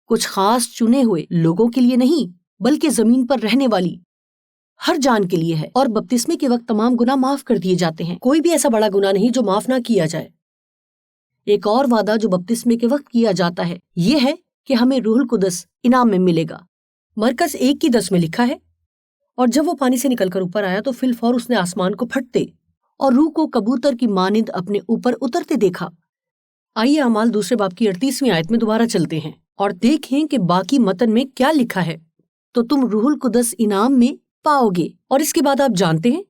کچھ خاص چنے ہوئے لوگوں کے لیے نہیں، بلکہ زمین پر رہنے والی ہر جان کے لیے ہے، اور بپتسمے کے وقت تمام گناہ معاف کر دیے جاتے ہیں۔ کوئی بھی ایسا بڑا گناہ نہیں جو معاف نہ کیا جائے۔ ایک اور وعدہ جو بپتسمے کے وقت کیا جاتا ہے یہ ہے کہ ہمیں روح القدس انعام میں ملے گا۔ مرکز 1:10 میں لکھا ہے، اور جب وہ پانی سے نکل کر اوپر آیا تو فی الفور اس نے آسمان کو پھٹتے اور روح کو کبوتر کی مانند اپنے اوپر اترتے دیکھا۔ آئیے اعمال دوسرے باب کی 38ویں آیت میں دوبارہ چلتے ہیں اور دیکھیں کہ باقی متن میں کیا لکھا ہے۔ تو تم روح القدس انعام میں پاؤ گے۔ اور اس کے بعد آپ جانتے ہیں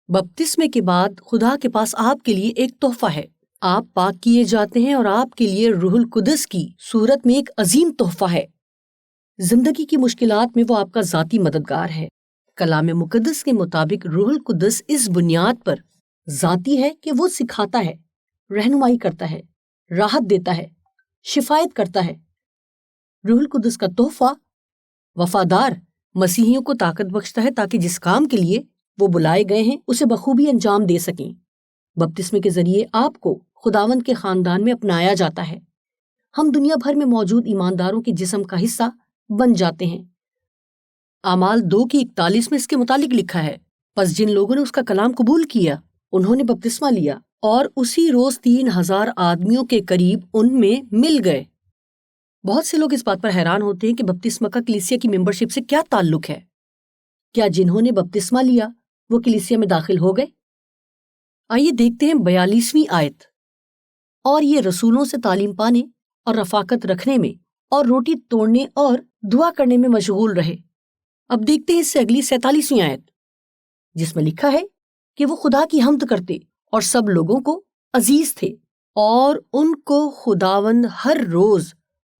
بپتسمے کے بعد خدا کے پاس آپ کے لیے ایک تحفہ ہے۔ آپ پاک کیے جاتے ہیں اور آپ کے لیے روح القدس کی صورت میں ایک عظیم تحفہ ہے۔ زندگی کی مشکلات میں وہ آپ کا ذاتی مددگار ہے۔ کلام مقدس کے مطابق روح القدس اس بنیاد پر ذاتی ہے کہ وہ سکھاتا ہے، رہنمائی کرتا ہے، راحت دیتا ہے، شفایت کرتا ہے۔ روح القدس کا تحفہ وفادار مسیحیوں کو طاقت بخشتا ہے تاکہ جس کام کے لیے وہ بلائے گئے ہیں اسے بخوبی انجام دے سکیں۔ بپتسمے کے ذریعے آپ کو خداوند کے خاندان میں اپنایا جاتا ہے۔ ہم دنیا بھر میں موجود ایمانداروں کے جسم کا حصہ بن جاتے ہیں۔ اعمال 2:41 میں اس کے متعلق لکھا ہے، پس جن لوگوں نے اس کا کلام قبول کیا انہوں نے بپتسمہ لیا اور اسی روز 3000 آدمیوں کے قریب ان میں مل گئے۔ بہت سے لوگ اس بات پر حیران ہوتے ہیں کہ بپتسمہ کا کلیسیا کی ممبرشپ سے کیا تعلق ہے۔ کیا جنہوں نے بپتسمہ لیا وہ کلیسیا میں داخل ہو گئے؟ آئیے دیکھتے ہیں 42ویں آیت۔ اور یہ رسولوں سے تعلیم پانے اور رفاقت رکھنے میں اور روٹی توڑنے اور دعا کرنے میں مشغول رہے۔ اب دیکھتے ہیں اس سے اگلی 47ویں آیت جس میں لکھا ہے کہ وہ خدا کی حمد کرتے اور سب لوگوں کو عزیز تھے اور ان کو خداوند ہر روز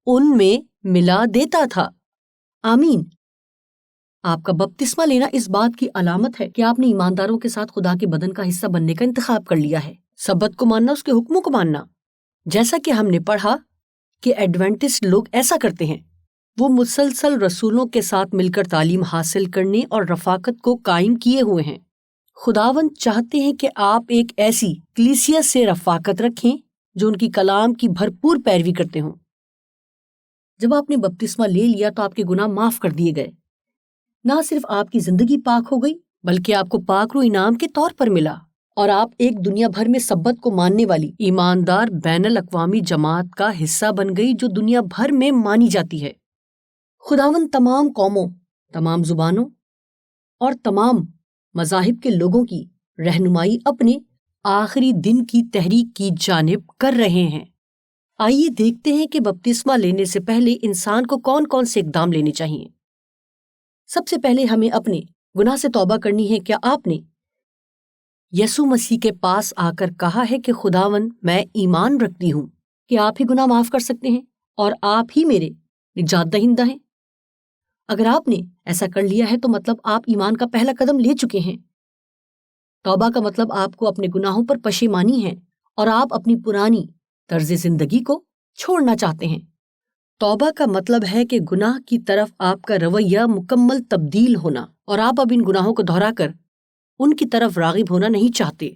ان میں ملا دیتا تھا۔ آمین۔ آپ کا بپتسمہ لینا اس بات کی علامت ہے کہ آپ نے ایمانداروں کے ساتھ خدا کے بدن کا حصہ بننے کا انتخاب کر لیا ہے۔ سبت کو ماننا، اس کے حکموں کو ماننا، جیسا کہ ہم نے پڑھا کہ ایڈوینٹسٹ لوگ ایسا کرتے ہیں۔ وہ مسلسل رسولوں کے ساتھ مل کر تعلیم حاصل کرنے اور رفاقت کو قائم کیے ہوئے ہیں۔ خداوند چاہتے ہیں کہ آپ ایک ایسی کلیسیا سے رفاقت رکھیں جو ان کی کلام کی بھرپور پیروی کرتے ہوں۔ جب آپ نے بپتسمہ لے لیا تو آپ کے گناہ معاف کر دیے گئے۔ نہ صرف آپ کی زندگی پاک ہو گئی بلکہ آپ کو پاک روح انعام کے طور پر ملا اور آپ ایک دنیا بھر میں سبت کو ماننے والی ایماندار بین الاقوامی جماعت کا حصہ بن گئی جو دنیا بھر میں مانی جاتی ہے۔ خداوند تمام قوموں، تمام زبانوں اور تمام مذاہب کے لوگوں کی رہنمائی اپنے آخری دن کی تحریک کی جانب کر رہے ہیں۔ آئیے دیکھتے ہیں کہ بپتسمہ لینے سے پہلے انسان کو کون کون سے اقدام لینے چاہیے۔ سب سے پہلے ہمیں اپنے گناہ سے توبہ کرنی ہے۔ کیا آپ نے یسوع مسیح کے پاس آ کر کہا ہے کہ خداوند میں ایمان رکھتی ہوں کہ آپ ہی گناہ معاف کر سکتے ہیں اور آپ ہی میرے نجات دہندہ ہیں؟ اگر آپ نے ایسا کر لیا ہے تو مطلب آپ ایمان کا پہلا قدم لے چکے ہیں۔ توبہ کا مطلب آپ کو اپنے گناہوں پر پشیمانی ہے اور آپ اپنی پرانی طرز زندگی کو چھوڑنا چاہتے ہیں۔ توبہ کا مطلب ہے کہ گناہ کی طرف آپ کا رویہ مکمل تبدیل ہونا اور آپ اب ان گناہوں کو دہرا کر ان کی طرف راغب ہونا نہیں چاہتے۔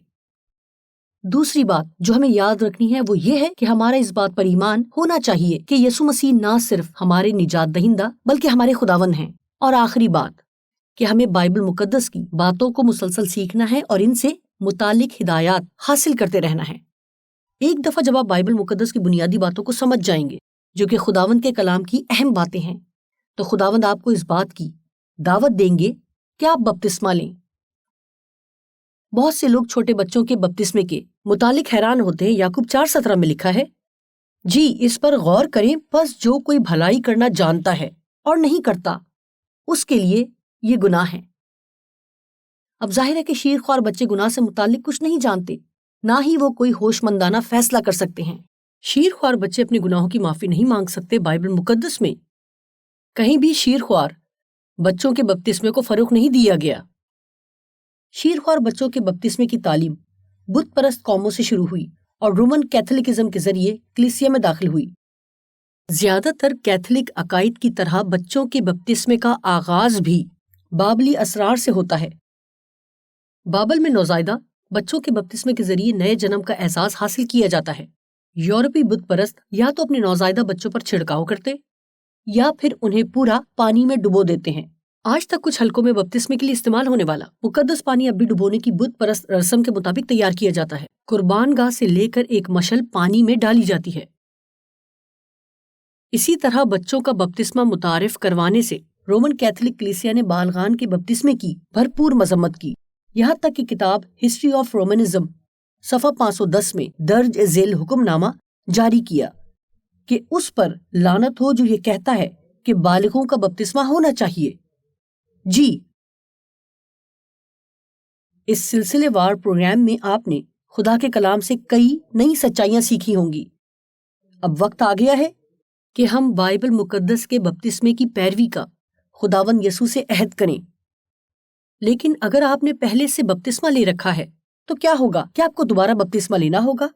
دوسری بات جو ہمیں یاد رکھنی ہے وہ یہ ہے کہ ہمارا اس بات پر ایمان ہونا چاہیے کہ یسوع مسیح نہ صرف ہمارے نجات دہندہ بلکہ ہمارے خداوند ہیں۔ اور آخری بات کہ ہمیں بائبل مقدس کی باتوں کو مسلسل سیکھنا ہے اور ان سے متعلق ہدایات حاصل کرتے رہنا ہے۔ ایک دفعہ جب آپ بائبل مقدس کی بنیادی باتوں کو سمجھ جائیں گے جو کہ خداوند کے کلام کی اہم باتیں ہیں تو خداوند آپ کو اس بات کی دعوت دیں گے کہ آپ بپتسمہ لیں۔ بہت سے لوگ چھوٹے بچوں کے بپتسمے کے متعلق حیران ہوتے ہیں۔ یعقوب 4:17 میں لکھا ہے، جی اس پر غور کریں، پس جو کوئی بھلائی کرنا جانتا ہے اور نہیں کرتا اس کے لیے یہ گناہ ہے۔ اب ظاہر ہے کہ شیر خوار بچے گناہ سے متعلق کچھ نہیں جانتے، نہ ہی وہ کوئی ہوش مندانہ فیصلہ کر سکتے ہیں۔ شیر خوار بچے اپنے گناہوں کی معافی نہیں مانگ سکتے۔ بائبل مقدس میں کہیں بھی شیر خوار بچوں کے بپتسمے کو فروغ نہیں دیا گیا۔ شیر خوار بچوں کے بپتسمے کی تعلیم بت پرست قوموں سے شروع ہوئی اور رومن کیتھولکزم کے ذریعے کلیسیا میں داخل ہوئی۔ زیادہ تر کیتھولک عقائد کی طرح بچوں کے بپتسمے کا آغاز بھی بابلی اسرار سے ہوتا ہے۔ بابل میں نوزائیدہ بچوں کے بپتسمے کے ذریعے نئے جنم کا احساس حاصل کیا جاتا ہے۔ یورپی بت پرست یا تو اپنے نوزائیدہ بچوں پر چھڑکاؤ کرتے یا پھر انہیں پورا پانی میں ڈبو دیتے ہیں۔ آج تک کچھ حلقوں میں بپتسمے کے لیے استعمال ہونے والا مقدس پانی اب بھی ڈبونے کی بت پرست رسم کے مطابق تیار کیا جاتا ہے۔ قربان گاہ سے لے کر ایک مشل پانی میں ڈالی جاتی ہے۔ اسی طرح بچوں کا بپتسمہ متعارف کروانے سے رومن کیتھولک کلیسیا نے بالغان کے بپتسمے کی بھرپور مذمت کی، یہاں تک کہ کتاب ہسٹری آف رومنزم صفحہ 510 میں درج ذیل حکم نامہ جاری کیا کہ اس پر لعنت ہو جو یہ کہتا ہے کہ بالغوں کا بپتسمہ ہونا چاہیے۔ جی، اس سلسلے وار پروگرام میں آپ نے خدا کے کلام سے کئی نئی سچائیاں سیکھی ہوں گی۔ اب وقت آ گیا ہے کہ ہم بائبل مقدس کے بپتسمے کی پیروی کا خداوند یسوع سے عہد کریں۔ لیکن اگر آپ نے پہلے سے بپتسمہ لے رکھا ہے تو کیا ہوگا؟ کیا آپ کو دوبارہ بپتسمہ لینا ہوگا؟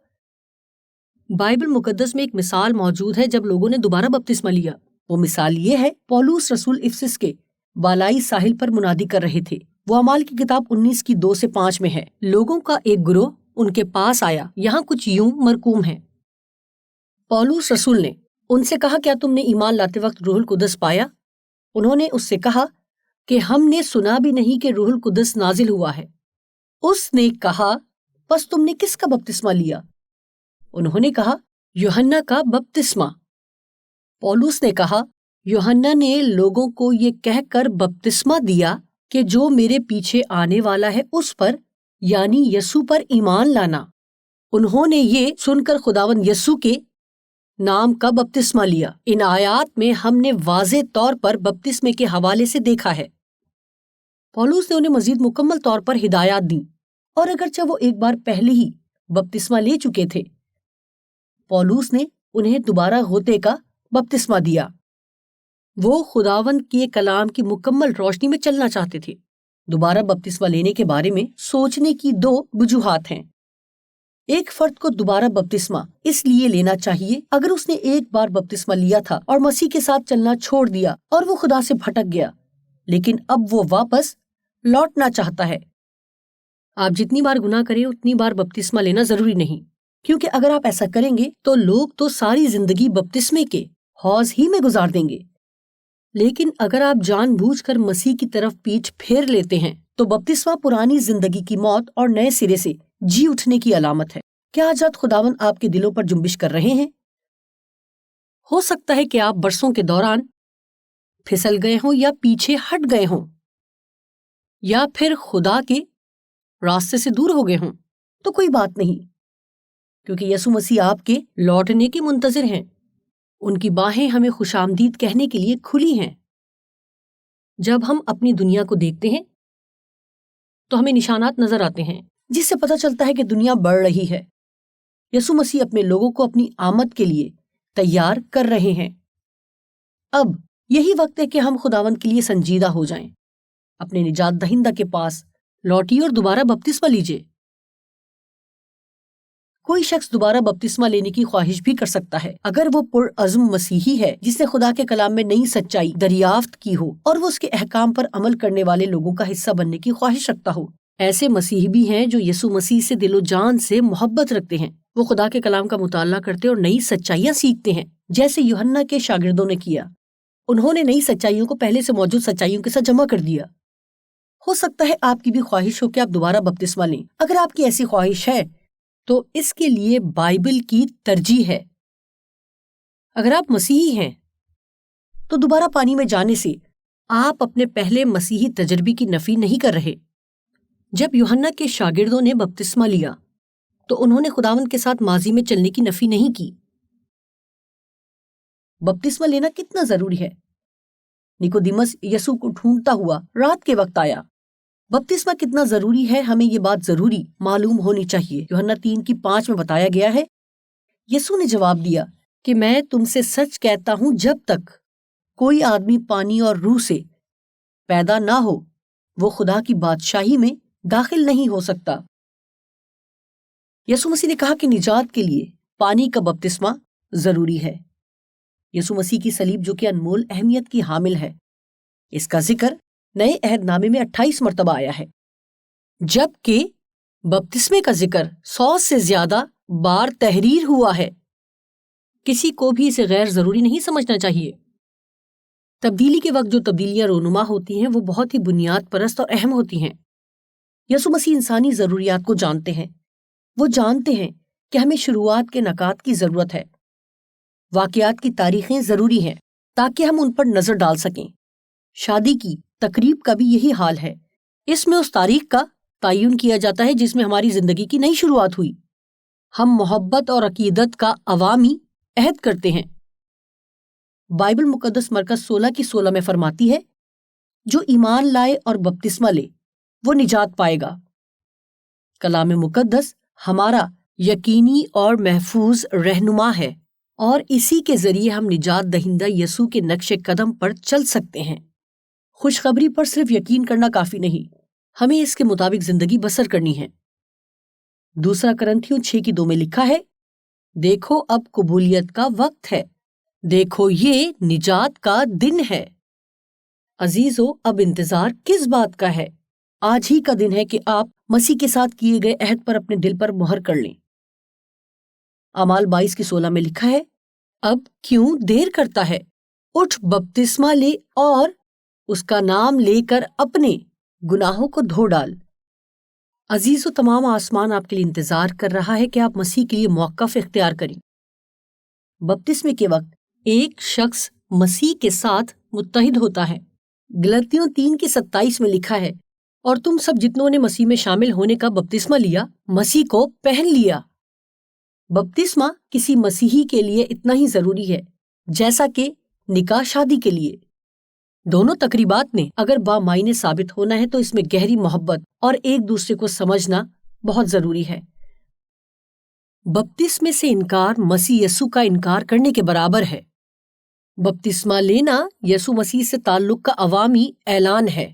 بائبل مقدس میں ایک مثال موجود ہے جب لوگوں نے دوبارہ بپتسمہ لیا۔ وہ مثال یہ ہے، پولس رسول افسس کے بالائی ساحل پر منادی کر رہے تھے۔ وہ اعمال کی کتاب 19 کی 2 سے 5 میں ہے۔ لوگوں کا ایک گروہ ان کے پاس آیا، یہاں کچھ یوں مرقوم ہے۔ پولس رسول نے ان سے کہا، کیا تم نے ایمان لاتے وقت روح القدس پایا؟ انہوں نے اس سے کہا کہ ہم نے سنا بھی نہیں کہ روح القدس نازل ہوا ہے۔ اس نے کہا، پس تم نے کس کا بپتسمہ لیا؟ انہوں نے کہا، یوحنا کا بپتسمہ۔ پولس نے کہا، یوحنا نے لوگوں کو یہ کہہ کر بپتسمہ دیا کہ جو میرے پیچھے آنے والا ہے اس پر یعنی یسوع پر ایمان لانا۔ انہوں نے یہ سن کر خداوند یسوع کے نام کا بپتسمہ لیا۔ ان آیات میں ہم نے واضح طور پر بپتسمے کے حوالے سے دیکھا ہے۔ پولس نے انہیں مزید مکمل طور پر ہدایات دیں، اور اگرچہ وہ ایک بار پہلے ہی بپتسمہ لے چکے تھے، پولس نے انہیں دوبارہ غوطے کا بپتسمہ دیا۔ وہ خداوند کے کلام کی مکمل روشنی میں چلنا چاہتے تھے۔ دوبارہ بپتسمہ لینے کے بارے میں سوچنے کی 2 وجوہات ہیں۔ ایک فرد کو دوبارہ بپتسمہ اس لیے لینا چاہیے اگر اس نے ایک بار بپتسمہ لیا تھا اور مسیح کے ساتھ چلنا چھوڑ دیا اور وہ خدا سے بھٹک گیا، لیکن اب وہ واپس لوٹنا چاہتا ہے۔ آپ جتنی بار گناہ کریں اتنی بار بپتسمہ لینا ضروری نہیں، کیونکہ اگر آپ ایسا کریں گے تو لوگ تو ساری زندگی بپتسمے کے حوض ہی میں گزار دیں گے۔ لیکن اگر آپ جان بوجھ کر مسیح کی طرف پیٹھ پھیر لیتے ہیں تو بپتسمہ پرانی زندگی کی موت اور نئے سرے سے جی اٹھنے کی علامت ہے۔ کیا آج خداوند آپ کے دلوں پر جنبش کر رہے ہیں؟ ہو سکتا ہے کہ آپ برسوں کے دوران پھسل گئے ہوں یا پیچھے ہٹ گئے ہوں یا پھر خدا کے راستے سے دور ہو گئے ہوں، تو کوئی بات نہیں، کیونکہ یسوع مسیح آپ کے لوٹنے کے منتظر ہیں۔ ان کی باہیں ہمیں خوش آمدید کہنے کے لیے کھلی ہیں۔ جب ہم اپنی دنیا کو دیکھتے ہیں تو ہمیں نشانات نظر آتے ہیں جس سے پتہ چلتا ہے کہ دنیا بڑھ رہی ہے۔ یسوع مسیح اپنے لوگوں کو اپنی آمد کے لیے تیار کر رہے ہیں۔ اب یہی وقت ہے کہ ہم خداوند کے لیے سنجیدہ ہو جائیں، اپنے نجات دہندہ کے پاس لوٹیے اور دوبارہ بپتسمہ لیجیے۔ کوئی شخص دوبارہ بپتسمہ لینے کی خواہش بھی کر سکتا ہے اگر وہ پرعزم مسیحی ہے جس نے خدا کے کلام میں نئی سچائی دریافت کی ہو اور وہ اس کے احکام پر عمل کرنے والے لوگوں کا حصہ بننے کی خواہش رکھتا ہو۔ ایسے مسیحی بھی ہیں جو یسوع مسیح سے دل و جان سے محبت رکھتے ہیں۔ وہ خدا کے کلام کا مطالعہ کرتے اور نئی سچائیاں سیکھتے ہیں، جیسے یوحنا کے شاگردوں نے کیا۔ انہوں نے نئی سچائیوں کو پہلے سے موجود سچائیوں کے ساتھ جمع کر دیا۔ ہو سکتا ہے آپ کی بھی خواہش ہو کہ آپ دوبارہ بپتسمہ لیں۔ اگر آپ کی ایسی خواہش ہے تو اس کے لیے بائبل کی ترجیح ہے۔ اگر آپ مسیحی ہیں تو دوبارہ پانی میں جانے سے آپ اپنے پہلے مسیحی تجربے کی نفی نہیں کر رہے۔ جب یوحنا کے شاگردوں نے بپتسمہ لیا تو انہوں نے خداوند کے ساتھ ماضی میں چلنے کی نفی نہیں کی۔ بپتسمہ لینا کتنا ضروری ہے؟ نیکودیمس یسوع کو ڈھونڈتا ہوا رات کے وقت آیا۔ بپتسمہ کتنا ضروری ہے، ہمیں یہ بات ضروری معلوم ہونی چاہیے۔ یوحنا 3:5 میں بتایا گیا ہے، یسوع نے جواب دیا کہ میں تم سے سچ کہتا ہوں، جب تک کوئی آدمی پانی اور روح سے پیدا نہ ہو وہ خدا کی بادشاہی میں داخل نہیں ہو سکتا۔ یسوع مسیح نے کہا کہ نجات کے لیے پانی کا بپتسمہ ضروری ہے۔ یسوع مسیح کی صلیب جو کہ انمول اہمیت کی حامل ہے، اس کا ذکر نئے عہد نامے میں 28 مرتبہ آیا ہے، جبکہ بپتسمے کا ذکر 100 سے زیادہ بار تحریر ہوا ہے۔ کسی کو بھی اسے غیر ضروری نہیں سمجھنا چاہیے۔ تبدیلی کے وقت جو تبدیلیاں رونما ہوتی ہیں وہ بہت ہی بنیاد پرست اور اہم ہوتی ہیں۔ یسوع مسیح انسانی ضروریات کو جانتے ہیں۔ وہ جانتے ہیں کہ ہمیں شروعات کے نکات کی ضرورت ہے۔ واقعات کی تاریخیں ضروری ہیں تاکہ ہم ان پر نظر ڈال سکیں۔ شادی کی تقریب کا بھی یہی حال ہے۔ اس میں اس تاریخ کا تعین کیا جاتا ہے جس میں ہماری زندگی کی نئی شروعات ہوئی۔ ہم محبت اور عقیدت کا عوامی عہد کرتے ہیں۔ بائبل مقدس مرکز 16:16 میں فرماتی ہے، جو ایمان لائے اور بپتسمہ لے وہ نجات پائے گا۔ کلام مقدس ہمارا یقینی اور محفوظ رہنما ہے اور اسی کے ذریعے ہم نجات دہندہ یسوع کے نقش قدم پر چل سکتے ہیں۔ خوشخبری پر صرف یقین کرنا کافی نہیں، ہمیں اس کے مطابق زندگی بسر کرنی ہے۔ 2 کرنتھیوں 6:2 میں لکھا ہے، دیکھو اب قبولیت کا وقت ہے، دیکھو یہ نجات کا دن ہے۔ عزیزو، اب انتظار کس بات کا ہے؟ آج ہی کا دن ہے کہ آپ مسیح کے ساتھ کیے گئے عہد پر اپنے دل پر مہر کر لیں۔ اعمال 22:16 میں لکھا ہے، اب کیوں دیر کرتا ہے؟ اٹھ بپتسمہ لے اور اس کا نام لے کر اپنے گناہوں کو دھو ڈال۔ عزیزو، تمام آسمان آپ کے لیے انتظار کر رہا ہے کہ آپ مسیح کے لیے موقف اختیار کریں۔ بپتسمے کے وقت ایک شخص مسیح کے ساتھ متحد ہوتا ہے۔ گلتیوں 3:27 میں لکھا ہے، اور تم سب جتنوں نے مسیح میں شامل ہونے کا بپتسمہ لیا، مسیح کو پہن لیا۔ بپتسمہ کسی مسیحی کے لیے اتنا ہی ضروری ہے جیسا کہ نکاح شادی کے لیے۔ دونوں تقریبات نے اگر بامعنی ثابت ہونا ہے تو اس میں گہری محبت اور ایک دوسرے کو سمجھنا بہت ضروری ہے۔ بپتسمے سے انکار مسیح یسوع کا انکار کرنے کے برابر ہے۔ بپتسمہ لینا یسوع مسیح سے تعلق کا عوامی اعلان ہے۔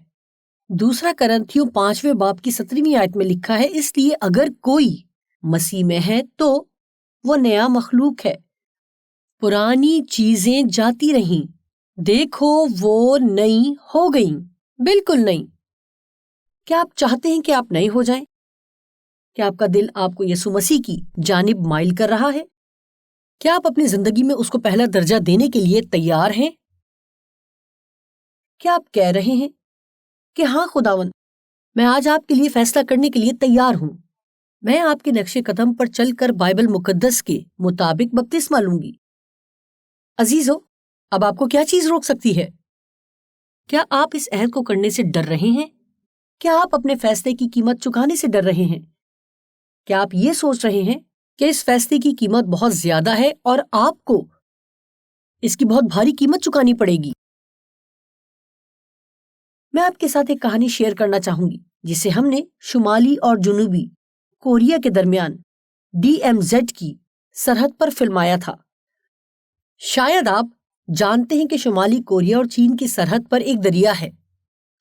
2 کرنتھیوں 5:17 میں لکھا ہے، اس لیے اگر کوئی مسیح میں ہے تو وہ نیا مخلوق ہے، پرانی چیزیں جاتی رہیں، دیکھو وہ نئی ہو گئیں۔ بالکل نہیں۔ کیا آپ چاہتے ہیں کہ آپ نئے ہو جائیں؟ کیا آپ کا دل آپ کو یسوع مسیح کی جانب مائل کر رہا ہے؟ کیا آپ اپنی زندگی میں اس کو پہلا درجہ دینے کے لیے تیار ہیں؟ کیا آپ کہہ رہے ہیں کہ ہاں خداوند، میں آج آپ کے لیے فیصلہ کرنے کے لیے تیار ہوں، میں آپ کے نقش قدم پر چل کر بائبل مقدس کے مطابق بپتسمہ لوں گی؟ عزیزو، اب آپ کو کیا چیز روک سکتی ہے؟ کیا آپ اس عہد کو کرنے سے ڈر رہے ہیں؟ کیا آپ اپنے فیصلے کی قیمت چکانے سے ڈر رہے ہیں؟ کیا آپ یہ سوچ رہے ہیں کہ اس فیصلے کی قیمت بہت زیادہ ہے اور آپ کو اس کی بہت بھاری قیمت چکانی پڑے گی؟ میں آپ کے ساتھ ایک کہانی شیئر کرنا چاہوں گی جسے ہم نے شمالی اور جنوبی کوریا کے درمیان DMZ کی سرحد پر فلمایا تھا۔ شاید آپ جانتے ہیں کہ شمالی کوریا اور چین کی سرحد پر ایک دریا ہے۔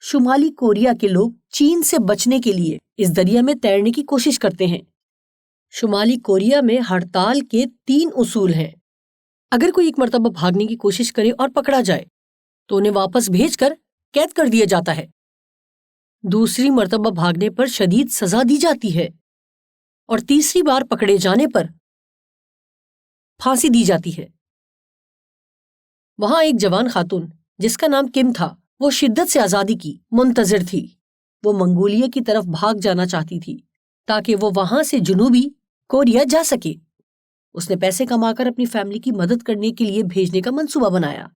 شمالی کوریا کے لوگ چین سے بچنے کے لیے اس دریا میں تیرنے کی کوشش کرتے ہیں۔ شمالی کوریا میں ہڑتال کے 3 اصول ہیں۔ اگر کوئی ایک مرتبہ بھاگنے کی کوشش کرے اور پکڑا جائے تو انہیں واپس بھیج کر قید کر دیا جاتا ہے۔ دوسری مرتبہ بھاگنے پر شدید سزا دی جاتی ہے اور تیسری بار پکڑے جانے پر پھانسی دی جاتی ہے۔ وہاں ایک جوان خاتون جس کا نام کم تھا، وہ شدت سے آزادی کی منتظر تھی۔ وہ منگولیا کی طرف بھاگ جانا چاہتی تھی تاکہ وہ وہاں سے جنوبی کوریا جا سکے۔ اس نے پیسے کما کر اپنی فیملی کی مدد کرنے کے لیے بھیجنے کا منصوبہ بنایا۔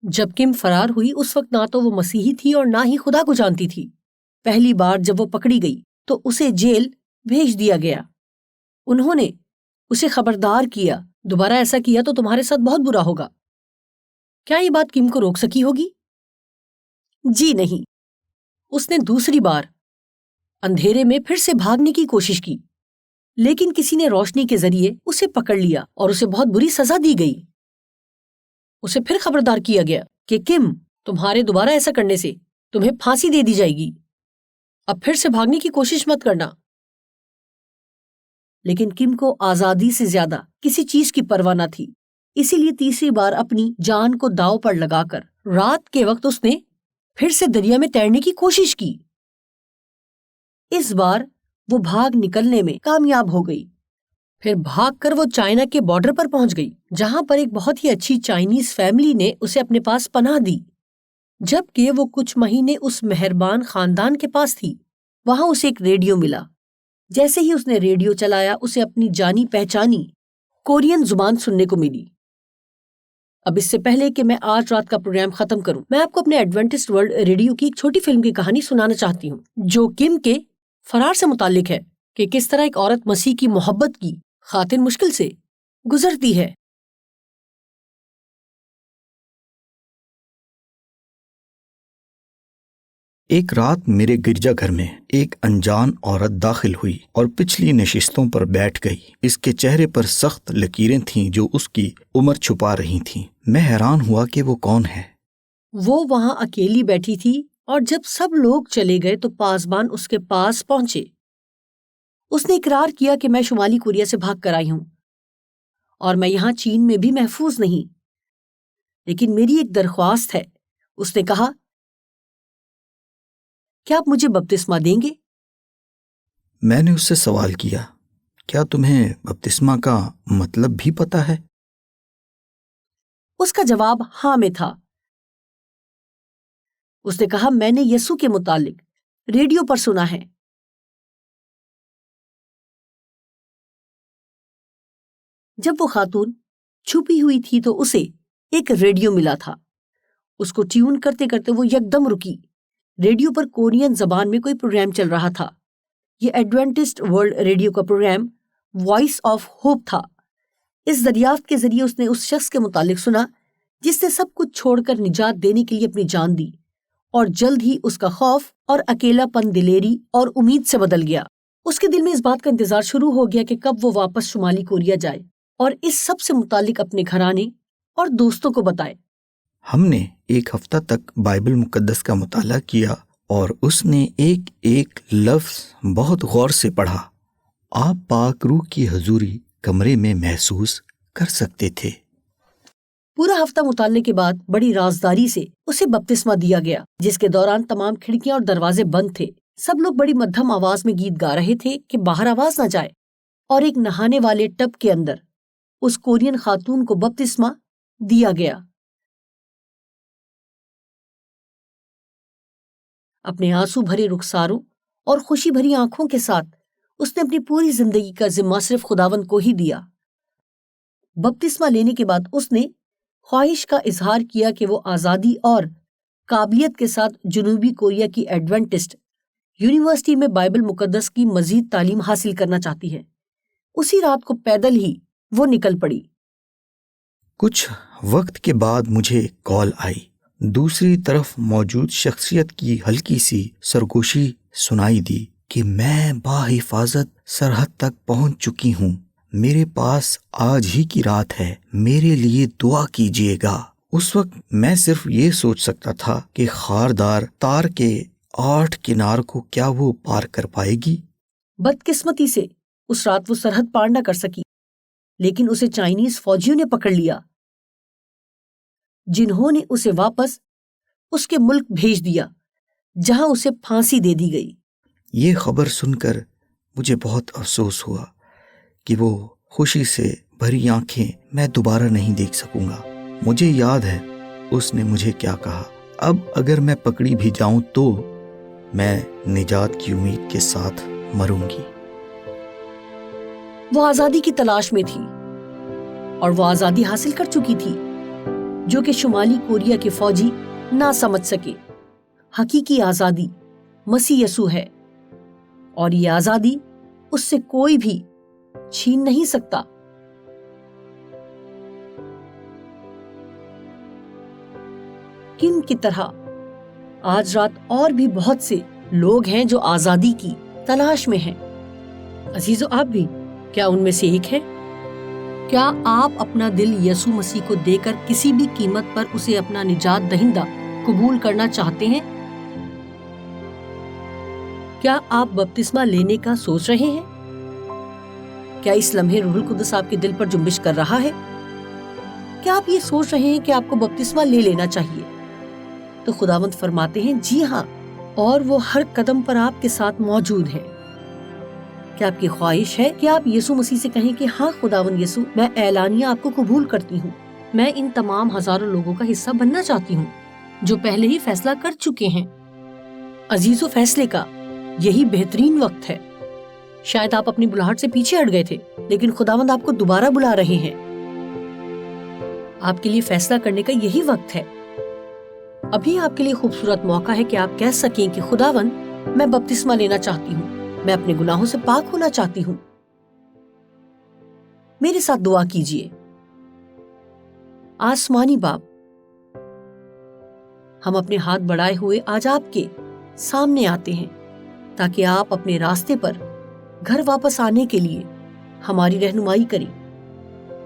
جب کم فرار ہوئی اس وقت نہ تو وہ مسیحی تھی اور نہ ہی خدا کو جانتی تھی۔ پہلی بار جب وہ پکڑی گئی تو اسے جیل بھیج دیا گیا۔ انہوں نے اسے خبردار کیا، دوبارہ ایسا کیا تو تمہارے ساتھ بہت برا ہوگا۔ کیا یہ بات کم کو روک سکی ہوگی؟ جی نہیں۔ اس نے دوسری بار اندھیرے میں پھر سے بھاگنے کی کوشش کی، لیکن کسی نے روشنی کے ذریعے اسے پکڑ لیا اور اسے بہت بری سزا دی گئی۔ اسے پھر خبردار کیا گیا کہ کم، تمہارے دوبارہ ایسا کرنے سے تمہیں پھانسی دے دی جائے گی، اب پھر سے بھاگنے کی کوشش مت کرنا۔ لیکن کم کو آزادی سے زیادہ کسی چیز کی پرواہ نہ تھی، اسی لیے تیسری بار اپنی جان کو داؤ پر لگا کر رات کے وقت اس نے پھر سے دریا میں تیرنے کی کوشش کی۔ اس بار وہ بھاگ نکلنے میں کامیاب ہو گئی۔ پھر بھاگ کر وہ چائنا کے بارڈر پر پہنچ گئی، جہاں پر ایک بہت ہی اچھی چائنیز فیملی نے اسے اپنے پاس پناہ دی۔ جبکہ وہ کچھ مہینے اس مہربان خاندان کے پاس تھی، وہاں اسے ایک ریڈیو ملا۔ جیسے ہی اس نے ریڈیو چلایا، اسے اپنی جانی پہچانی کورین زبان سننے کو ملی۔ اب اس سے پہلے کہ میں آج رات کا پروگرام ختم کروں، میں آپ کو اپنے ایڈوینٹسٹ ورلڈ ریڈیو کی ایک چھوٹی فلم کی کہانی سنانا چاہتی ہوں، جو کم کے فرار سے متعلق ہے کہ کس طرح ایک عورت مسیح کی محبت کی خاطر مشکل سے گزرتی ہے۔ ایک رات میرے گرجا گھر میں ایک انجان عورت داخل ہوئی اور پچھلی نشستوں پر بیٹھ گئی۔ اس کے چہرے پر سخت لکیریں تھیں جو اس کی عمر چھپا رہی تھیں۔ میں حیران ہوا کہ وہ کون ہے۔ وہ وہاں اکیلی بیٹھی تھی اور جب سب لوگ چلے گئے تو پاسبان اس کے پاس پہنچے۔ اس نے اقرار کیا کہ میں شمالی کوریا سے بھاگ کر آئی ہوں اور میں یہاں چین میں بھی محفوظ نہیں، لیکن میری ایک درخواست ہے۔ اس نے کہا، کیا آپ مجھے بپتسمہ دیں گے؟ میں نے اس سے سوال کیا، کیا تمہیں بپتسمہ کا مطلب بھی پتہ ہے؟ اس کا جواب ہاں میں تھا۔ اس نے کہا، میں نے یسوع کے متعلق ریڈیو پر سنا ہے۔ جب وہ خاتون چھپی ہوئی تھی تو اسے ایک ریڈیو ملا تھا۔ اس کو ٹیون کرتے کرتے وہ یکدم رکی۔ ریڈیو پر کورین زبان میں کوئی پروگرام چل رہا تھا۔ یہ ایڈوینٹسٹ ورلڈ ریڈیو کا پروگرام وائس آف ہوپ تھا۔ اس دریافت کے ذریعے اس نے اس شخص کے متعلق سنا جس نے سب کچھ چھوڑ کر نجات دینے کے لیے اپنی جان دی، اور جلد ہی اس کا خوف اور اکیلا پن دلیری اور امید سے بدل گیا۔ اس کے دل میں اس بات کا انتظار شروع ہو گیا کہ کب وہ واپس شمالی کوریا جائے اور اس سب سے متعلق اپنے گھرانے اور دوستوں کو بتائے۔ ہم نے ایک ہفتہ تک بائبل مقدس کا مطالعہ کیا اور اس نے ایک ایک لفظ بہت غور سے پڑھا۔ آپ پاک روح کی حضوری کمرے میں محسوس کر سکتے تھے۔ پورا ہفتہ مطالعے کے بعد بڑی رازداری سے اسے بپتسمہ دیا گیا، جس کے دوران تمام کھڑکیاں اور دروازے بند تھے۔ سب لوگ بڑی مدھم آواز میں گیت گا رہے تھے کہ باہر آواز نہ جائے، اور ایک نہانے والے ٹب کے اندر اس کورین خاتون کو بپتسمہ دیا گیا۔ اپنے آنسو بھرے رخساروں اور خوشی بھری آنکھوں کے ساتھ اس نے اپنی پوری زندگی کا ذمہ صرف خداوند کو ہی دیا۔ بپتسمہ لینے کے بعد اس نے خواہش کا اظہار کیا کہ وہ آزادی اور قابلیت کے ساتھ جنوبی کوریا کی ایڈوینٹسٹ یونیورسٹی میں بائبل مقدس کی مزید تعلیم حاصل کرنا چاہتی ہے۔ اسی رات کو پیدل ہی وہ نکل پڑی۔ کچھ وقت کے بعد مجھے کال آئی۔ دوسری طرف موجود شخصیت کی ہلکی سی سرگوشی سنائی دی کہ میں باحفاظت سرحد تک پہنچ چکی ہوں۔ میرے پاس آج ہی کی رات ہے، میرے لیے دعا کیجیے گا۔ اس وقت میں صرف یہ سوچ سکتا تھا کہ خاردار تار کے 8 کنار کو کیا وہ پار کر پائے گی۔ بدقسمتی سے اس رات وہ سرحد پار نہ کر سکی، لیکن اسے چائنیز فوجیوں نے پکڑ لیا، جنہوں نے اسے واپس اس کے ملک بھیج دیا، جہاں اسے پھانسی دے دی گئی۔ یہ خبر سن کر مجھے بہت افسوس ہوا کہ وہ خوشی سے بھری آنکھیں میں دوبارہ نہیں دیکھ سکوں گا۔ مجھے یاد ہے اس نے مجھے کیا کہا، اب اگر میں پکڑی بھی جاؤں تو میں نجات کی امید کے ساتھ مروں گی۔ وہ آزادی کی تلاش میں تھی اور وہ آزادی حاصل کر چکی تھی جو کہ شمالی کوریا کے فوجی نہ سمجھ سکے۔ حقیقی آزادی مسیح یسوع ہے، اور یہ آزادی اس سے کوئی بھی چھین نہیں سکتا۔ کم کی طرح آج رات اور بھی بہت سے لوگ ہیں جو آزادی کی تلاش میں ہیں۔ عزیزو، آپ بھی کیا ان میں سے ایک ہیں؟ کیا آپ اپنا دل یسوع مسیح کو دے کر کسی بھی قیمت پر اسے اپنا نجات دہندہ قبول کرنا چاہتے ہیں؟ کیا آپ بپتسمہ لینے کا سوچ رہے ہیں؟ کیا اس لمحے روح القدس آپ کے دل پر جنبش کر رہا ہے؟ کیا آپ یہ سوچ رہے ہیں کہ آپ کو بپتسمہ لے لینا چاہیے؟ تو خداوند فرماتے ہیں جی ہاں، اور وہ ہر قدم پر آپ کے ساتھ موجود ہے۔ کیا آپ کی خواہش ہے کہ آپ یسوع مسیح سے کہیں کہ ہاں خداوند یسوع، میں اعلانیہ آپ کو قبول کرتی ہوں، میں ان تمام ہزاروں لوگوں کا حصہ بننا چاہتی ہوں جو پہلے ہی فیصلہ کر چکے ہیں۔ عزیزو، فیصلے کا یہی بہترین وقت ہے۔ شاید آپ اپنی بلاہٹ سے پیچھے ہٹ گئے تھے، لیکن خداوند آپ کو دوبارہ بلا رہے ہیں۔ آپ کے لیے فیصلہ کرنے کا یہی وقت ہے۔ ابھی آپ کے لیے خوبصورت موقع ہے کہ آپ کہہ سکیں کہ خداوند، میں بپتسمہ لینا چاہتی ہوں، میں اپنے گناہوں سے پاک ہونا چاہتی ہوں۔ میرے ساتھ دعا کیجیے۔ آسمانی باپ، ہم اپنے ہاتھ بڑھائے ہوئے آج آپ کے سامنے آتے ہیں تاکہ آپ اپنے راستے پر گھر واپس آنے کے لیے ہماری رہنمائی کریں۔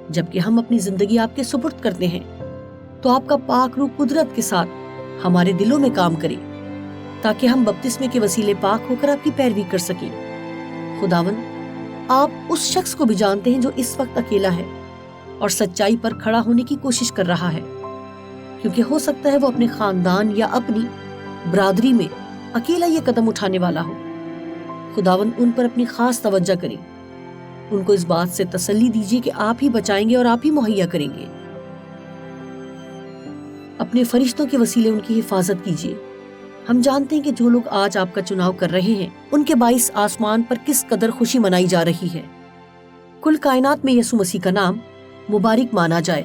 جبکہ ہم اپنی زندگی آپ کے سپرد کرتے ہیں تو آپ کا پاک روح قدرت کے ساتھ ہمارے دلوں میں کام کرے تاکہ ہم بپتسمے کے وسیلے پاک ہو کر آپ کی پیروی کر سکیں۔ خداوند، آپ اس شخص کو بھی جانتے ہیں جو اس وقت اکیلا ہے اور سچائی پر کھڑا ہونے کی کوشش کر رہا ہے، کیونکہ ہو سکتا ہے وہ اپنے خاندان یا اپنی برادری میں اکیلا یہ قدم اٹھانے والا ہو۔ خداوند، ان پر اپنی خاص توجہ کریں، ان کو اس بات سے تسلی دیجیے کہ آپ ہی بچائیں گے اور آپ ہی مہیا کریں گے۔ اپنے فرشتوں کے وسیلے ان کی حفاظت کیجیے۔ ہم جانتے ہیں کہ جو لوگ آج آپ کا چناؤ کر رہے ہیں ان کے باعث آسمان پر کس قدر خوشی منائی جا رہی ہے۔ کل کائنات میں یسوع مسیح کا نام مبارک مانا جائے،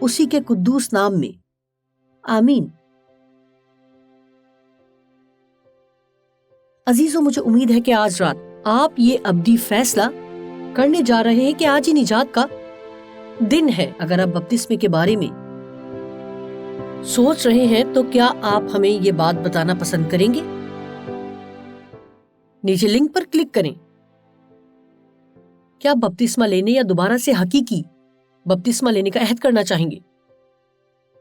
اسی کے قدوس نام میں، آمین۔ عزیزوں، مجھے امید ہے کہ آج رات آپ یہ ابدی فیصلہ کرنے جا رہے ہیں کہ آج ہی نجات کا دن ہے۔ اگر آپ بپتسمے کے بارے میں سوچ رہے ہیں تو کیا آپ ہمیں یہ بات بتانا پسند کریں گے؟ نیچے لنک پر کلک کریں۔ کیا آپ بپتسمہ لینے یا دوبارہ سے حقیقی بپتسمہ لینے کا عہد کرنا چاہیں گے؟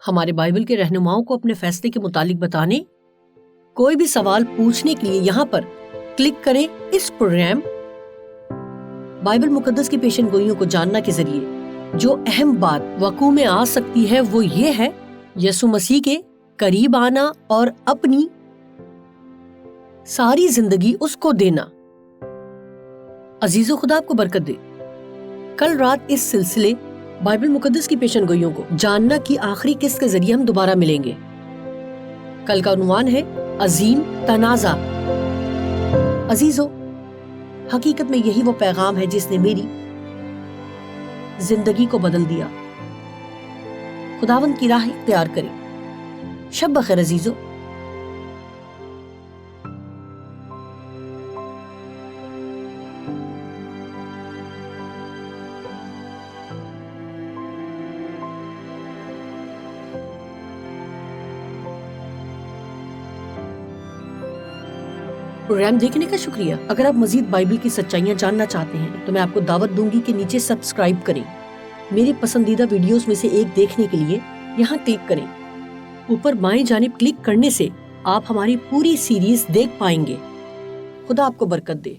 ہمارے بائبل کے رہنماؤں کو اپنے فیصلے کے متعلق بتانے، کوئی بھی سوال پوچھنے کے لیے یہاں پر کلک کریں۔ اس پروگرام بائبل مقدس کی پیشن گوئیوں کو جاننا کے ذریعے جو اہم بات وقوع میں آ سکتی ہے وہ یہ ہے یسوع مسیح کے قریب آنا اور اپنی ساری زندگی اس کو دینا۔ عزیزو، خدا آپ کو برکت دے۔ کل رات اس سلسلے بائبل مقدس کی پیشن گوئیوں کو جاننا کی آخری قسط کے ذریعے ہم دوبارہ ملیں گے۔ کل کا عنوان ہے عظیم تنازع۔ عزیزو، حقیقت میں یہی وہ پیغام ہے جس نے میری زندگی کو بدل دیا۔ خداوند کی راہ اختیار کریں۔ شب بخیر عزیزو۔ پروگرام دیکھنے کا شکریہ۔ اگر آپ مزید بائبل کی سچائیاں جاننا چاہتے ہیں تو میں آپ کو دعوت دوں گی کہ نیچے سبسکرائب کریں۔ میرے پسندیدہ ویڈیوز میں سے ایک دیکھنے کے لیے یہاں کلک کریں۔ اوپر بائیں جانب کلک کرنے سے آپ ہماری پوری سیریز دیکھ پائیں گے۔ خدا آپ کو برکت دے۔